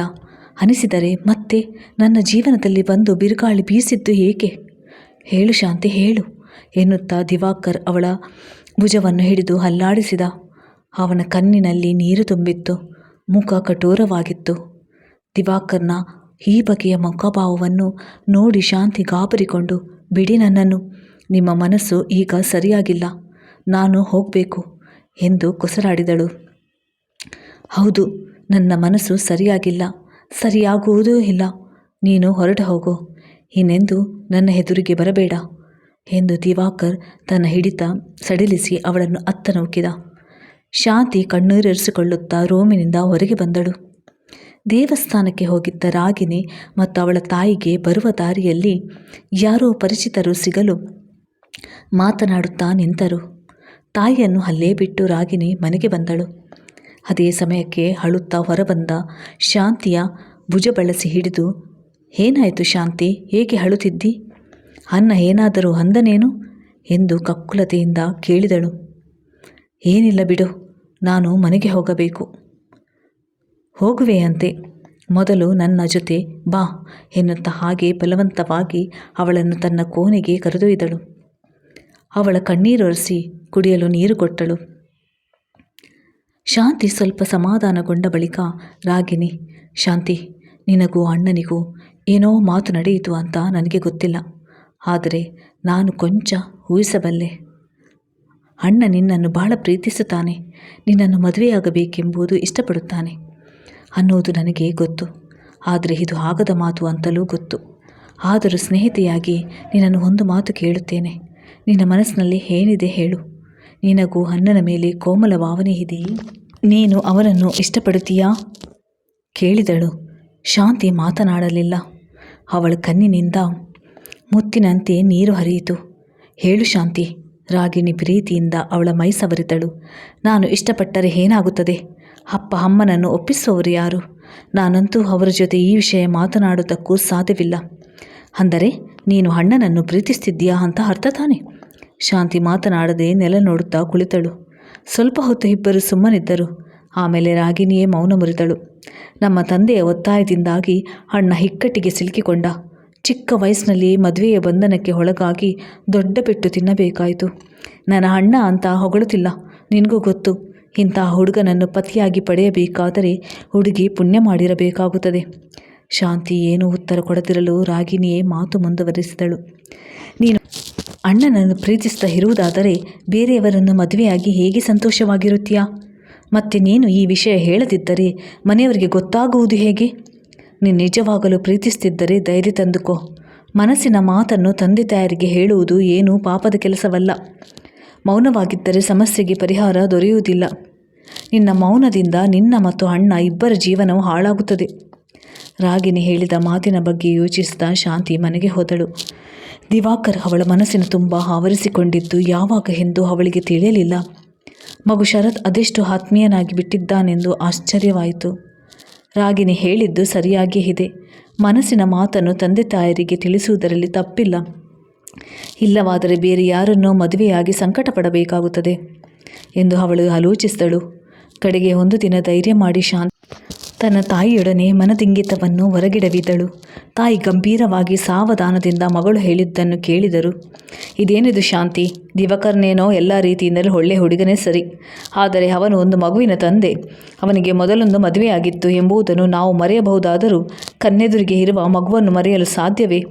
ಅನಿಸಿದರೆ ಮತ್ತೆ ನನ್ನ ಜೀವನದಲ್ಲಿ ಬಂದು ಬಿರುಗಾಳಿ ಬೀಸಿದ್ದು ಏಕೆ? ಹೇಳು ಶಾಂತಿ, ಹೇಳು ಎನ್ನುತ್ತಾ ದಿವಾಕರ್ ಅವಳ ಭುಜವನ್ನು ಹಿಡಿದು ಅಲ್ಲಾಡಿಸಿದ. ಅವನ ಕಣ್ಣಿನಲ್ಲಿ ನೀರು ತುಂಬಿತ್ತು. ಮುಖ ಕಠೋರವಾಗಿತ್ತು. ದಿವಾಕರ್ನ ಈ ಬಗೆಯ ಮುಖಭಾವವನ್ನು ನೋಡಿ ಶಾಂತಿ ಗಾಬರಿಕೊಂಡು, ಬಿಡಿ ನನ್ನನ್ನು, ನಿಮ್ಮ ಮನಸ್ಸು ಈಗ ಸರಿಯಾಗಿಲ್ಲ, ನಾನು ಹೋಗಬೇಕು ಎಂದು ಕೊಸರಾಡಿದಳು. ಹೌದು, ನನ್ನ ಮನಸ್ಸು ಸರಿಯಾಗಿಲ್ಲ, ಸರಿಯಾಗುವುದೂ ಇಲ್ಲ. ನೀನು ಹೊರಟು ಹೋಗು, ಇನ್ನೆಂದು ನನ್ನ ಎದುರಿಗೆ ಬರಬೇಡ ಎಂದು ದಿವಾಕರ್ ತನ್ನ ಹಿಡಿತ ಸಡಿಲಿಸಿ ಅವಳನ್ನು ಅತ್ತ ನೂಕಿದ. ಶಾಂತಿ ಕಣ್ಣೀರಿರಿಸಿಕೊಳ್ಳುತ್ತಾ ರೂಮಿನಿಂದ ಹೊರಗೆ ಬಂದಳು. ದೇವಸ್ಥಾನಕ್ಕೆ ಹೋಗಿದ್ದ ರಾಗಿಣಿ ಮತ್ತು ಅವಳ ತಾಯಿಗೆ ಬರುವ ದಾರಿಯಲ್ಲಿ ಯಾರೋ ಪರಿಚಿತರು ಸಿಗಲು ಮಾತನಾಡುತ್ತಾ ನಿಂತರು. ತಾಯಿಯನ್ನು ಅಲ್ಲೇ ಬಿಟ್ಟು ರಾಗಿಣಿ ಮನೆಗೆ ಬಂದಳು. ಅದೇ ಸಮಯಕ್ಕೆ ಅಳುತ್ತಾ ಹೊರಬಂದ ಶಾಂತಿಯ ಭುಜ ಬಳಸಿ ಹಿಡಿದು, ಏನಾಯಿತು ಶಾಂತಿ, ಹೇಗೆ ಅಳುತ್ತಿದ್ದಿ? ಅನ್ನ ಏನಾದರೂ ಅಂದನೇನು ಎಂದು ಕಕ್ಕುಲತೆಯಿಂದ ಕೇಳಿದಳು. ಏನಿಲ್ಲ ಬಿಡು, ನಾನು ಮನೆಗೆ ಹೋಗಬೇಕು. ಹೋಗುವೆಯಂತೆ, ಮೊದಲು ನನ್ನ ಜೊತೆ ಬಾ ಎನ್ನುತ್ತಾ ಹಾಗೆ ಬಲವಂತವಾಗಿ ಅವಳನ್ನು ತನ್ನ ಕೋಣೆಗೆ ಕರೆದೊಯ್ದಳು. ಅವಳ ಕಣ್ಣೀರೊರೆಸಿ ಕುಡಿಯಲು ನೀರು ಕೊಟ್ಟಳು. ಶಾಂತಿ ಸ್ವಲ್ಪ ಸಮಾಧಾನಗೊಂಡ ಬಳಿಕ ರಾಗಿಣಿ, ಶಾಂತಿ, ನಿನಗೂ ಅಣ್ಣನಿಗೂ ಏನೋ ಮಾತು ನಡೆಯಿತು ಅಂತ ನನಗೆ ಗೊತ್ತಿಲ್ಲ. ಆದರೆ ನಾನು ಕೊಂಚ ಊಹಿಸಬಲ್ಲೆ. ಅಣ್ಣ ನಿನ್ನನ್ನು ಬಹಳ ಪ್ರೀತಿಸುತ್ತಾನೆ, ನಿನ್ನನ್ನು ಮದುವೆಯಾಗಬೇಕೆಂಬುದು ಇಷ್ಟಪಡುತ್ತಾನೆ ಅನ್ನೋದು ನನಗೆ ಗೊತ್ತು. ಆದರೆ ಇದು ಆಗದ ಮಾತು ಅಂತಲೂ ಗೊತ್ತು. ಆದರೂ ಸ್ನೇಹಿತೆಯಾಗಿ ನಿನ್ನನ್ನು ಒಂದು ಮಾತು ಕೇಳುತ್ತೇನೆ. ನಿನ್ನ ಮನಸ್ಸಿನಲ್ಲಿ ಏನಿದೆ ಹೇಳು. ನಿನಗೂ ಅಣ್ಣನ ಮೇಲೆ ಕೋಮಲ ಭಾವನೆ ಇದೆಯೇ? ನೀನು ಅವನನ್ನು ಇಷ್ಟಪಡುತ್ತೀಯಾ ಕೇಳಿದಳು. ಶಾಂತಿ ಮಾತನಾಡಲಿಲ್ಲ. ಅವಳ ಕಣ್ಣಿನಿಂದ ಮುತ್ತಿನಂತೆ ನೀರು ಹರಿಯಿತು. ಹೇಳು ಶಾಂತಿ, ರಾಗಿಣಿ ಪ್ರೀತಿಯಿಂದ ಅವಳ ಮೈ ಸವರಿದಳು. ನಾನು ಇಷ್ಟಪಟ್ಟರೆ ಏನಾಗುತ್ತದೆ? ಅಪ್ಪ ಅಮ್ಮನನ್ನು ಒಪ್ಪಿಸುವವರು ಯಾರು? ನಾನಂತೂ ಅವರ ಜೊತೆ ಈ ವಿಷಯ ಮಾತನಾಡುವುದಕ್ಕೂ ಸಾಧ್ಯವಿಲ್ಲ. ಅಂದರೆ ನೀನು ಅಣ್ಣನನ್ನು ಪ್ರೀತಿಸ್ತಿದ್ದೀಯಾ ಅಂತ ಅರ್ಥ ತಾನೆ? ಶಾಂತಿ ಮಾತನಾಡದೆ ನೆಲ ನೋಡುತ್ತಾ ಕುಳಿತಳು. ಸ್ವಲ್ಪ ಹೊತ್ತು ಇಬ್ಬರು ಸುಮ್ಮನಿದ್ದರು. ಆಮೇಲೆ ರಾಗಿಣಿಯೇ ಮೌನ ಮುರಿದಳು. ನಮ್ಮ ತಂದೆಯ ಒತ್ತಾಯದಿಂದಾಗಿ ಅಣ್ಣ ಇಕ್ಕಟ್ಟಿಗೆ ಸಿಲುಕಿಕೊಂಡ. ಚಿಕ್ಕ ವಯಸ್ಸಿನಲ್ಲಿ ಮದುವೆಯ ಬಂಧನಕ್ಕೆ ಒಳಗಾಗಿ ದೊಡ್ಡ ಪೆಟ್ಟು ತಿನ್ನಬೇಕಾಯಿತು. ನನ್ನ ಅಣ್ಣ ಅಂತ ಹೊಗಳುತ್ತಿಲ್ಲ, ನಿನಗೂ ಗೊತ್ತು. ಇಂತಹ ಹುಡುಗನನ್ನು ಪತಿಯಾಗಿ ಪಡೆಯಬೇಕಾದರೆ ಹುಡುಗಿ ಪುಣ್ಯ ಮಾಡಿರಬೇಕಾಗುತ್ತದೆ. ಶಾಂತಿ ಏನೂ ಉತ್ತರ ಕೊಡದಿರಲು ರಾಗಿಣಿಯೇ ಮಾತು ಮುಂದುವರಿಸಿದಳು. ನೀನು ಅಣ್ಣನನ್ನು ಪ್ರೀತಿಸ್ತಾ ಇರುವುದಾದರೆ ಬೇರೆಯವರನ್ನು ಮದುವೆಯಾಗಿ ಹೇಗೆ ಸಂತೋಷವಾಗಿರುತ್ತೀಯಾ? ಮತ್ತು ನೀನು ಈ ವಿಷಯ ಹೇಳದಿದ್ದರೆ ಮನೆಯವರಿಗೆ ಗೊತ್ತಾಗುವುದು ಹೇಗೆ? ನೀನು ನಿಜವಾಗಲೂ ಪ್ರೀತಿಸ್ತಿದ್ದರೆ ಧೈರ್ಯ ತಂದುಕೋ. ಮನಸ್ಸಿನ ಮಾತನ್ನು ತಂದೆ ತಾಯರಿಗೆ ಹೇಳುವುದು ಏನೂ ಪಾಪದ ಕೆಲಸವಲ್ಲ. ಮೌನವಾಗಿದ್ದರೆ ಸಮಸ್ಯೆಗೆ ಪರಿಹಾರ ದೊರೆಯುವುದಿಲ್ಲ. ನಿನ್ನ ಮೌನದಿಂದ ನಿನ್ನ ಮತ್ತು ಅಣ್ಣ ಇಬ್ಬರ ಜೀವನವು ಹಾಳಾಗುತ್ತದೆ. ರಾಗಿಣಿ ಹೇಳಿದ ಮಾತಿನ ಬಗ್ಗೆ ಯೋಚಿಸಿದ ಶಾಂತಿ ಮನೆಗೆ ಹೋದಳು. ದಿವಾಕರ್ ಅವಳ ಮನಸ್ಸಿನ ತುಂಬ ಆವರಿಸಿಕೊಂಡಿದ್ದು ಯಾವಾಗ ಎಂದು ಅವಳಿಗೆ ತಿಳಿಯಲಿಲ್ಲ. ಮಗು ಶರತ್ ಅದೆಷ್ಟು ಆತ್ಮೀಯನಾಗಿ ಬಿಟ್ಟಿದ್ದಾನೆಂದು ಆಶ್ಚರ್ಯವಾಯಿತು. ರಾಗಿಣಿ ಹೇಳಿದ್ದು ಸರಿಯಾಗಿಯೇ ಇದೆ. ಮನಸ್ಸಿನ ಮಾತನ್ನು ತಂದೆ ತಾಯರಿಗೆ ತಿಳಿಸುವುದರಲ್ಲಿ ತಪ್ಪಿಲ್ಲ. ಇಲ್ಲವಾದರೆ ಬೇರೆ ಯಾರನ್ನೋ ಮದುವೆಯಾಗಿ ಸಂಕಟ ಪಡಬೇಕಾಗುತ್ತದೆ ಎಂದು ಅವಳು ಆಲೋಚಿಸಿದಳು. ಕಡೆಗೆ ಒಂದು ದಿನ ಧೈರ್ಯ ಮಾಡಿ ಶಾಂತಿ ತನ್ನ ತಾಯಿಯೊಡನೆ ಮನದಿಂಗಿತವನ್ನು ಹೊರಗಿಡವಿದ್ದಳು. ತಾಯಿ ಗಂಭೀರವಾಗಿ ಸಾವಧಾನದಿಂದ ಮಗಳು ಹೇಳಿದ್ದನ್ನು ಕೇಳಿದರು. ಇದೇನಿದು ಶಾಂತಿ? ದಿವಾಕರ್ನೇನೋ ಎಲ್ಲ ರೀತಿಯಿಂದಲೂ ಒಳ್ಳೆ ಹುಡುಗನೇ ಸರಿ, ಆದರೆ ಅವನು ಒಂದು ಮಗುವಿನ ತಂದೆ. ಅವನಿಗೆ ಮೊದಲೊಂದು ಮದುವೆಯಾಗಿತ್ತು ಎಂಬುದನ್ನು ನಾವು ಮರೆಯಬಹುದಾದರೂ ಕಣ್ಣೆದುರಿಗೆ ಇರುವ ಮಗುವನ್ನು ಮರೆಯಲು ಸಾಧ್ಯವೇ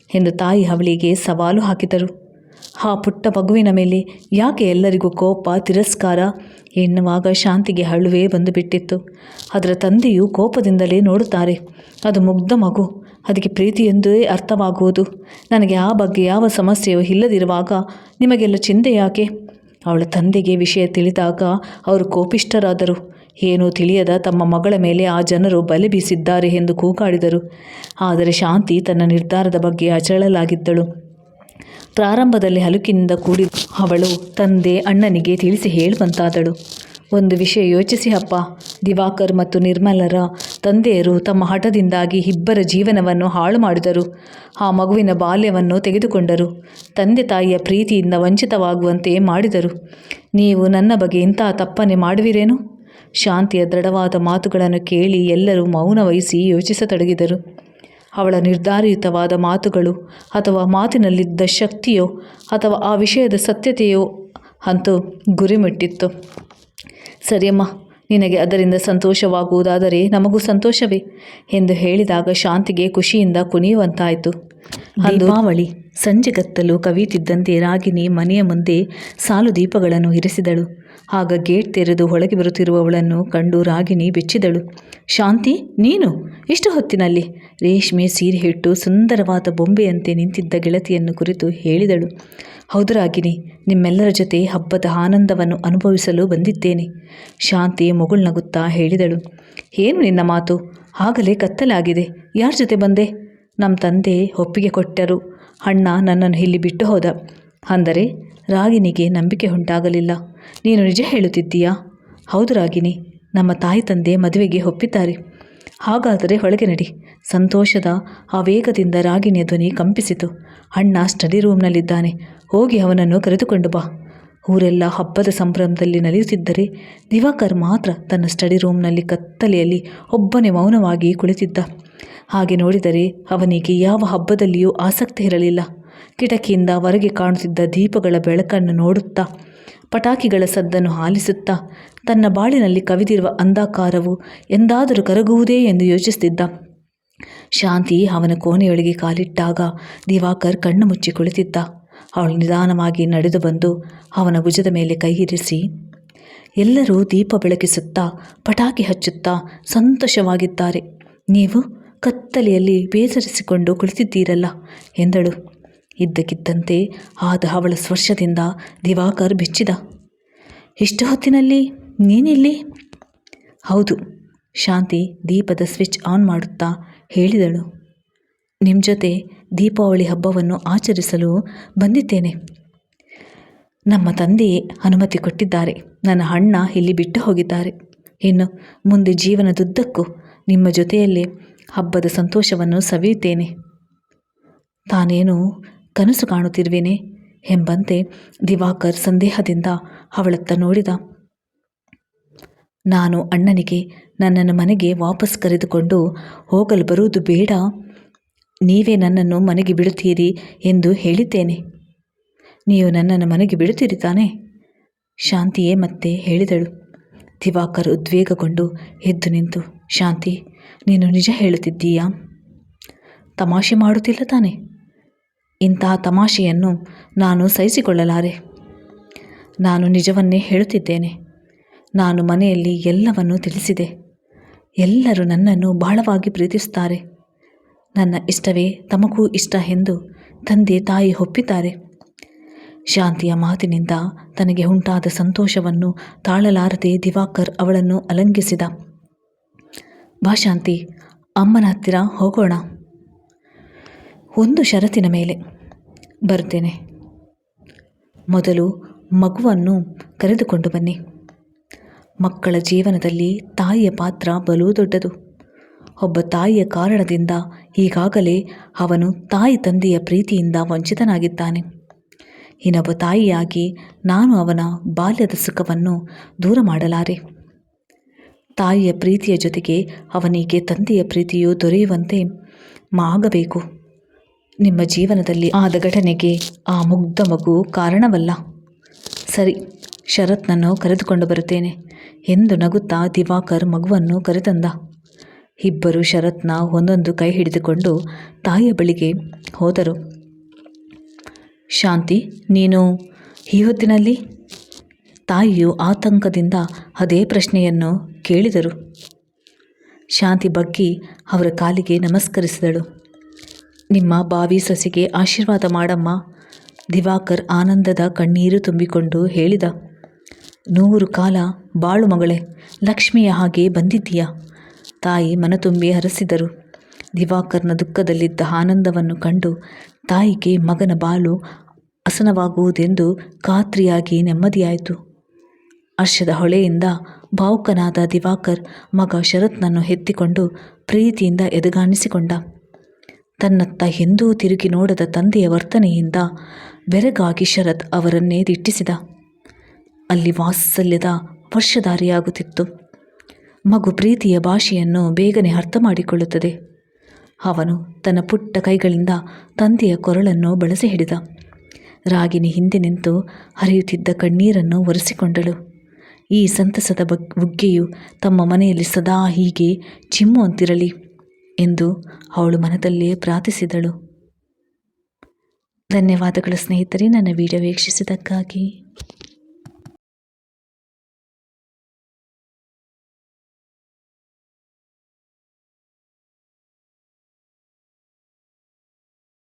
ಎಂದು ತಾಯಿ ಅವಳಿಗೆ ಸವಾಲು ಹಾಕಿದರು. ಆ ಪುಟ್ಟ ಮಗುವಿನ ಮೇಲೆ ಯಾಕೆ ಎಲ್ಲರಿಗೂ ಕೋಪ, ತಿರಸ್ಕಾರ ಎನ್ನುವಾಗ ಶಾಂತಿಗೆ ಅಳುವೇ ಬಂದುಬಿಟ್ಟಿತ್ತು. ಅದರ ತಂದೆಯು ಕೋಪದಿಂದಲೇ ನೋಡುತ್ತಾರೆ. ಅದು ಮುಗ್ಧ ಮಗು, ಅದಕ್ಕೆ ಪ್ರೀತಿಯೆಂದೇ ಅರ್ಥವಾಗುವುದು. ನನಗೆ ಆ ಬಗ್ಗೆ ಯಾವ ಸಮಸ್ಯೆಯೂ ಇಲ್ಲದಿರುವಾಗ ನಿಮಗೆಲ್ಲ ಚಿಂತೆ ಯಾಕೆ? ಅವಳ ತಂದೆಗೆ ವಿಷಯ ತಿಳಿದಾಗ ಅವರು ಕೋಪಿಷ್ಠರಾದರು. ಏನೂ ತಿಳಿಯದ ತಮ್ಮ ಮಗಳ ಮೇಲೆ ಆ ಜನರು ಬಲೆ ಬೀಸಿದ್ದಾರೆ ಎಂದು ಕೂಗಾಡಿದರು. ಆದರೆ ಶಾಂತಿ ತನ್ನ ನಿರ್ಧಾರದ ಬಗ್ಗೆ ಅಚಳಲಾಗಿದ್ದಳು. ಪ್ರಾರಂಭದಲ್ಲಿ ಹಲುಕಿನಿಂದ ಕೂಡಿ ಅವಳು ತಂದೆ ಅಣ್ಣನಿಗೆ ತಿಳಿಸಿ ಹೇಳುವಂತಾದಳು. ಒಂದು ವಿಷಯ ಯೋಚಿಸಿ ಅಪ್ಪ, ದಿವಾಕರ್ ಮತ್ತು ನಿರ್ಮಲರ ತಂದೆಯರು ತಮ್ಮ ಹಠದಿಂದಾಗಿ ಇಬ್ಬರ ಜೀವನವನ್ನು ಹಾಳು ಮಾಡಿದರು. ಆ ಮಗುವಿನ ಬಾಲ್ಯವನ್ನು ತೆಗೆದುಕೊಂಡರು. ತಂದೆ ತಾಯಿಯ ಪ್ರೀತಿಯಿಂದ ವಂಚಿತವಾಗುವಂತೆ ಮಾಡಿದರು. ನೀವು ನನ್ನ ಬಗ್ಗೆ ಇಂತಹ ತಪ್ಪನ್ನೇ ಮಾಡುವಿರೇನು? ಶಾಂತಿಯ ದೃಢವಾದ ಮಾತುಗಳನ್ನು ಕೇಳಿ ಎಲ್ಲರೂ ಮೌನ ವಹಿಸಿ ಯೋಚಿಸತೊಡಗಿದರು. ಅವಳ ನಿರ್ಧಾರಯುತವಾದ ಮಾತುಗಳು ಅಥವಾ ಮಾತಿನಲ್ಲಿದ್ದ ಶಕ್ತಿಯೋ ಅಥವಾ ಆ ವಿಷಯದ ಸತ್ಯತೆಯೋ ಅಂತೂ ಗುರಿಮುಟ್ಟಿತ್ತು. ಸರಿಯಮ್ಮ, ನಿನಗೆ ಅದರಿಂದ ಸಂತೋಷವಾಗುವುದಾದರೆ ನಮಗೂ ಸಂತೋಷವೇ ಎಂದು ಹೇಳಿದಾಗ ಶಾಂತಿಗೆ ಖುಷಿಯಿಂದ ಕುಣಿಯುವಂತಾಯಿತು. ದೀಪಾವಳಿ ಸಂಜೆಗತ್ತಲು ಕವಿಯುತ್ತಿದ್ದಂತೆ ರಾಗಿಣಿ ಮನೆಯ ಮುಂದೆ ಸಾಲು ದೀಪಗಳನ್ನು ಇರಿಸಿದಳು. ಆಗ ಗೇಟ್ ತೆರೆದು ಒಳಗೆ ಬರುತ್ತಿರುವವಳನ್ನು ಕಂಡು ರಾಗಿಣಿ ಬೆಚ್ಚಿದಳು. ಶಾಂತಿ, ನೀನು ಇಷ್ಟು ಹೊತ್ತಿನಲ್ಲಿ? ರೇಷ್ಮೆ ಸೀರೆ ಹಿಟ್ಟು ಸುಂದರವಾದ ಬೊಂಬೆಯಂತೆ ನಿಂತಿದ್ದ ಗೆಳತಿಯನ್ನು ಕುರಿತು ಹೇಳಿದಳು. ಹೌದು ರಾಗಿಣಿ, ನಿಮ್ಮೆಲ್ಲರ ಜೊತೆ ಹಬ್ಬದ ಆನಂದವನ್ನು ಅನುಭವಿಸಲು ಬಂದಿದ್ದೇನೆ. ಶಾಂತಿ ಮುಗುಳ್ನಗುತ್ತಾ ಹೇಳಿದಳು. ಏನು ನಿನ್ನ ಮಾತು? ಆಗಲೇ ಕತ್ತಲಾಗಿದೆ. ಯಾರ ಜೊತೆ ಬಂದೆ? ನಮ್ಮ ತಂದೆ ಒಪ್ಪಿಗೆ ಕೊಟ್ಟರು. ಅಣ್ಣ ನನ್ನನ್ನು ಇಲ್ಲಿ ಬಿಟ್ಟು ಹೋದ. ಅಂದರೆ ರಾಗಿಣಿಗೆ ನಂಬಿಕೆ ಉಂಟಾಗಲಿಲ್ಲ. ನೀನು ನಿಜ ಹೇಳುತ್ತಿದ್ದೀಯಾ? ಹೌದು ರಾಗಿಣಿ, ನಮ್ಮ ತಾಯಿ ತಂದೆ ಮದುವೆಗೆ ಒಪ್ಪಿದ್ದಾರೆ. ಹಾಗಾದರೆ ಒಳಗೆ ನಡಿ. ಸಂತೋಷದ ಆವೇಗದಿಂದ ರಾಗಿಣಿಯ ಧ್ವನಿ ಕಂಪಿಸಿತು. ಅಣ್ಣ ಸ್ಟಡಿ ರೂಮ್ನಲ್ಲಿದ್ದಾನೆ, ಹೋಗಿ ಅವನನ್ನು ಕರೆದುಕೊಂಡು ಬಾ. ಊರೆಲ್ಲ ಹಬ್ಬದ ಸಂಭ್ರಮದಲ್ಲಿ ನಲಿಯುತ್ತಿದ್ದರೆ ದಿವಾಕರ್ ಮಾತ್ರ ತನ್ನ ಸ್ಟಡಿ ರೂಮ್ನಲ್ಲಿ ಕತ್ತಲೆಯಲ್ಲಿ ಒಬ್ಬನೇ ಮೌನವಾಗಿ ಕುಳಿತಿದ್ದ. ಹಾಗೆ ನೋಡಿದರೆ ಅವನಿಗೆ ಯಾವ ಹಬ್ಬದಲ್ಲಿಯೂ ಆಸಕ್ತಿ ಇರಲಿಲ್ಲ. ಕಿಟಕಿಯಿಂದ ಹೊರಗೆ ಕಾಣುತ್ತಿದ್ದ ದೀಪಗಳ ಬೆಳಕನ್ನು ನೋಡುತ್ತಾ, ಪಟಾಕಿಗಳ ಸದ್ದನ್ನು ಆಲಿಸುತ್ತಾ, ತನ್ನ ಬಾಳಿನಲ್ಲಿ ಕವಿದಿರುವ ಅಂಧಕಾರವು ಎಂದಾದರೂ ಕರಗುವುದೇ ಎಂದು ಯೋಚಿಸುತ್ತಿದ್ದ. ಶಾಂತಿ ಅವನ ಕೋಣೆಯೊಳಗೆ ಕಾಲಿಟ್ಟಾಗ ದಿವಾಕರ್ ಕಣ್ಣು ಮುಚ್ಚಿ ಕುಳಿತಿದ್ದ. ಅವಳು ನಿಧಾನವಾಗಿ ನಡೆದು ಬಂದು ಅವನ ಭುಜದ ಮೇಲೆ ಕೈ ಇರಿಸಿ, ಎಲ್ಲರೂ ದೀಪ ಬೆಳಗಿಸುತ್ತಾ ಪಟಾಕಿ ಹಚ್ಚುತ್ತಾ ಸಂತೋಷವಾಗಿದ್ದಾರೆ. ನೀವು ಕತ್ತಲೆಯಲ್ಲಿ ಬೇಸರಿಸಿಕೊಂಡು ಕುಳಿತಿದ್ದೀರಲ್ಲ ಎಂದಳು. ಇದ್ದಕ್ಕಿದ್ದಂತೆ ಆದ ಅವಳ ಸ್ಪರ್ಶದಿಂದ ದಿವಾಕರ್ ಬೆಚ್ಚಿದ. ಇಷ್ಟು ಹೊತ್ತಿನಲ್ಲಿ ನೀನಿಲ್ಲಿ? ಹೌದು, ಶಾಂತಿ ದೀಪದ ಸ್ವಿಚ್ ಆನ್ ಮಾಡುತ್ತಾ ಹೇಳಿದಳು. ನಿಮ್ಮ ಜೊತೆ ದೀಪಾವಳಿ ಹಬ್ಬವನ್ನು ಆಚರಿಸಲು ಬಂದಿದ್ದೇನೆ. ನಮ್ಮ ತಂದೆಯೇ ಅನುಮತಿ ಕೊಟ್ಟಿದ್ದಾರೆ. ನನ್ನ ಅಣ್ಣ ಇಲ್ಲಿ ಬಿಟ್ಟು ಹೋಗಿದ್ದಾರೆ. ಇನ್ನು ಮುಂದೆ ಜೀವನದುದ್ದಕ್ಕೂ ನಿಮ್ಮ ಜೊತೆಯಲ್ಲೇ ಹಬ್ಬದ ಸಂತೋಷವನ್ನು ಸವಿಯುತ್ತೇನೆ. ತಾನೇನು ಕನಸು ಕಾಣುತ್ತಿರುವೇನೆ ಎಂಬಂತೆ ದಿವಾಕರ್ ಸಂದೇಹದಿಂದ ಅವಳತ್ತ ನೋಡಿದ. ನಾನು ಅಣ್ಣನಿಗೆ ನನ್ನನ್ನು ಮನೆಗೆ ವಾಪಸ್ ಕರೆದುಕೊಂಡು ಹೋಗಲು ಬರುವುದು ಬೇಡ, ನೀವೇ ನನ್ನನ್ನು ಮನೆಗೆ ಬಿಡುತ್ತೀರಿ ಎಂದು ಹೇಳಿದ್ದೇನೆ. ನೀವು ನನ್ನನ್ನು ಮನೆಗೆ ಬಿಡುತ್ತೀರಿ ತಾನೇ? ಶಾಂತಿಯೇ ಮತ್ತೆ ಹೇಳಿದಳು. ದಿವಾಕರ್ ಉದ್ವೇಗಗೊಂಡು ಎದ್ದು ನಿಂತು, ಶಾಂತಿ, ನೀನು ನಿಜ ಹೇಳುತ್ತಿದ್ದೀಯಾ? ತಮಾಷೆ ಮಾಡುತ್ತಿಲ್ಲ ತಾನೆ? ಇಂತಹ ತಮಾಷೆಯನ್ನು ನಾನು ಸಹಿಸಿಕೊಳ್ಳಲಾರೆ. ನಾನು ನಿಜವನ್ನೇ ಹೇಳುತ್ತಿದ್ದೇನೆ. ನಾನು ಮನೆಯಲ್ಲಿ ಎಲ್ಲವನ್ನೂ ತಿಳಿಸಿದೆ. ಎಲ್ಲರೂ ನನ್ನನ್ನು ಬಹಳವಾಗಿ ಪ್ರೀತಿಸುತ್ತಾರೆ. ನನ್ನ ಇಷ್ಟವೇ ತಮಗೂ ಇಷ್ಟ ಎಂದು ತಂದೆ ತಾಯಿ ಒಪ್ಪಿದ್ದಾರೆ. ಶಾಂತಿಯ ಮಾತಿನಿಂದ ತನಗೆ ಉಂಟಾದ ಸಂತೋಷವನ್ನು ತಾಳಲಾರದೆ ದಿವಾಕರ್ ಅವಳನ್ನು ಅಲಂಘಿಸಿದ. ಬಾ ಶಾಂತಿ, ಅಮ್ಮನ ಹತ್ತಿರ ಹೋಗೋಣ. ಒಂದು ಷರತ್ತಿನ ಮೇಲೆ. ಬರುತ್ತೇನೆ. ಮೊದಲು ಮಗುವನ್ನು ಕರೆದುಕೊಂಡು ಬನ್ನಿ. ಮಕ್ಕಳ ಜೀವನದಲ್ಲಿ ತಾಯಿಯ ಪಾತ್ರ ಬಲು ದೊಡ್ಡದು. ಒಬ್ಬ ತಾಯಿಯ ಕಾರಣದಿಂದ ಈಗಾಗಲೇ ಅವನು ತಾಯಿ ತಂದೆಯ ಪ್ರೀತಿಯಿಂದ ವಂಚಿತನಾಗಿದ್ದಾನೆ. ಇನ್ನೊಬ್ಬ ತಾಯಿಯಾಗಿ ನಾನು ಅವನ ಬಾಲ್ಯದ ಸುಖವನ್ನು ದೂರ ಮಾಡಲಾರೆ. ತಾಯಿಯ ಪ್ರೀತಿಯ ಜೊತೆಗೆ ಅವನಿಗೆ ತಂದೆಯ ಪ್ರೀತಿಯು ದೊರೆಯುವಂತೆ ಆಗಬೇಕು. ನಿಮ್ಮ ಜೀವನದಲ್ಲಿ ಆದ ಘಟನೆಗೆ ಆ ಮುಗ್ಧ ಮಗು ಕಾರಣವಲ್ಲ. ಸರಿ, ಶರತ್ನನ್ನು ಕರೆದುಕೊಂಡು ಬರುತ್ತೇನೆ ಎಂದು ನಗುತ್ತಾ ದಿವಾಕರ್ ಮಗುವನ್ನು ಕರೆತಂದ. ಇಬ್ಬರು ಶರತ್ನ ಒಂದೊಂದು ಕೈ ಹಿಡಿದುಕೊಂಡು ತಾಯಿಯ ಬಳಿಗೆ ಹೋದರು. ಶಾಂತಿ, ನೀನು ಈ ಹೊತ್ತಿನಲ್ಲಿ? ತಾಯಿಯು ಆತಂಕದಿಂದ ಅದೇ ಪ್ರಶ್ನೆಯನ್ನು ಕೇಳಿದರು. ಶಾಂತಿ ಬಗ್ಗಿ ಅವರ ಕಾಲಿಗೆ ನಮಸ್ಕರಿಸಿದಳು. ನಿಮ್ಮ ಭಾವಿ ಸೊಸೆಗೆ ಆಶೀರ್ವಾದ ಮಾಡಮ್ಮ. ದಿವಾಕರ್ ಆನಂದದ ಕಣ್ಣೀರು ತುಂಬಿಕೊಂಡು ಹೇಳಿದ. 100 ಕಾಲ ಬಾಳು ಮಗಳೇ, ಲಕ್ಷ್ಮಿಯ ಹಾಗೆ ಬಂದಿದ್ದೀಯಾ. ತಾಯಿ ಮನತುಂಬಿ ಹರಸಿದರು. ದಿವಾಕರ್ನ ದುಃಖದಲ್ಲಿದ್ದ ಆನಂದವನ್ನು ಕಂಡು ತಾಯಿಗೆ ಮಗನ ಬಾಳು ಹಸನವಾಗುವುದೆಂದು ಖಾತ್ರಿಯಾಗಿ ನೆಮ್ಮದಿಯಾಯಿತು. ಹರ್ಷದ ಹೊಳೆಯಿಂದ ಭಾವುಕನಾದ ದಿವಾಕರ್ ಮಗ ಶರತ್ನನ್ನು ಎತ್ತಿಕೊಂಡು ಪ್ರೀತಿಯಿಂದ ಎದೆಗಾಣಿಸಿಕೊಂಡ. ತನ್ನತ್ತ ಎಂದೂ ತಿರುಗಿ ನೋಡದ ತಂದೆಯ ವರ್ತನೆಯಿಂದ ಬೆರಗಾಗಿ ಶರತ್ ಅವರನ್ನೇ ದಿಟ್ಟಿಸಿದ. ಅಲ್ಲಿ ವಾತ್ಸಲ್ಯದ ವರ್ಷಧಾರಿಯಾಗುತ್ತಿತ್ತು. ಮಗು ಪ್ರೀತಿಯ ಭಾಷೆಯನ್ನು ಬೇಗನೆ ಅರ್ಥ ಮಾಡಿಕೊಳ್ಳುತ್ತದೆ. ಅವನು ತನ್ನ ಪುಟ್ಟ ಕೈಗಳಿಂದ ತಂದೆಯ ಕೊರಳನ್ನು ಬಳಸಿ ಹಿಡಿದ. ರಾಗಿಣಿ ಹಿಂದೆ ನಿಂತು ಹರಿಯುತ್ತಿದ್ದ ಕಣ್ಣೀರನ್ನು ಒರೆಸಿಕೊಂಡಳು. ಈ ಸಂತಸದ ಬುಗ್ಗೆಯು ತಮ್ಮ ಮನೆಯಲ್ಲಿ ಸದಾ ಹೀಗೆ ಚಿಮ್ಮುವಂತಿರಲಿ ಎಂದು ಅವಳು ಮನದಲ್ಲೇ ಪ್ರಾರ್ಥಿಸಿದಳು. ಧನ್ಯವಾದಗಳು ಸ್ನೇಹಿತರೆ, ನನ್ನ ವಿಡಿಯೋ ವೀಕ್ಷಿಸಿದ್ದಕ್ಕಾಗಿ.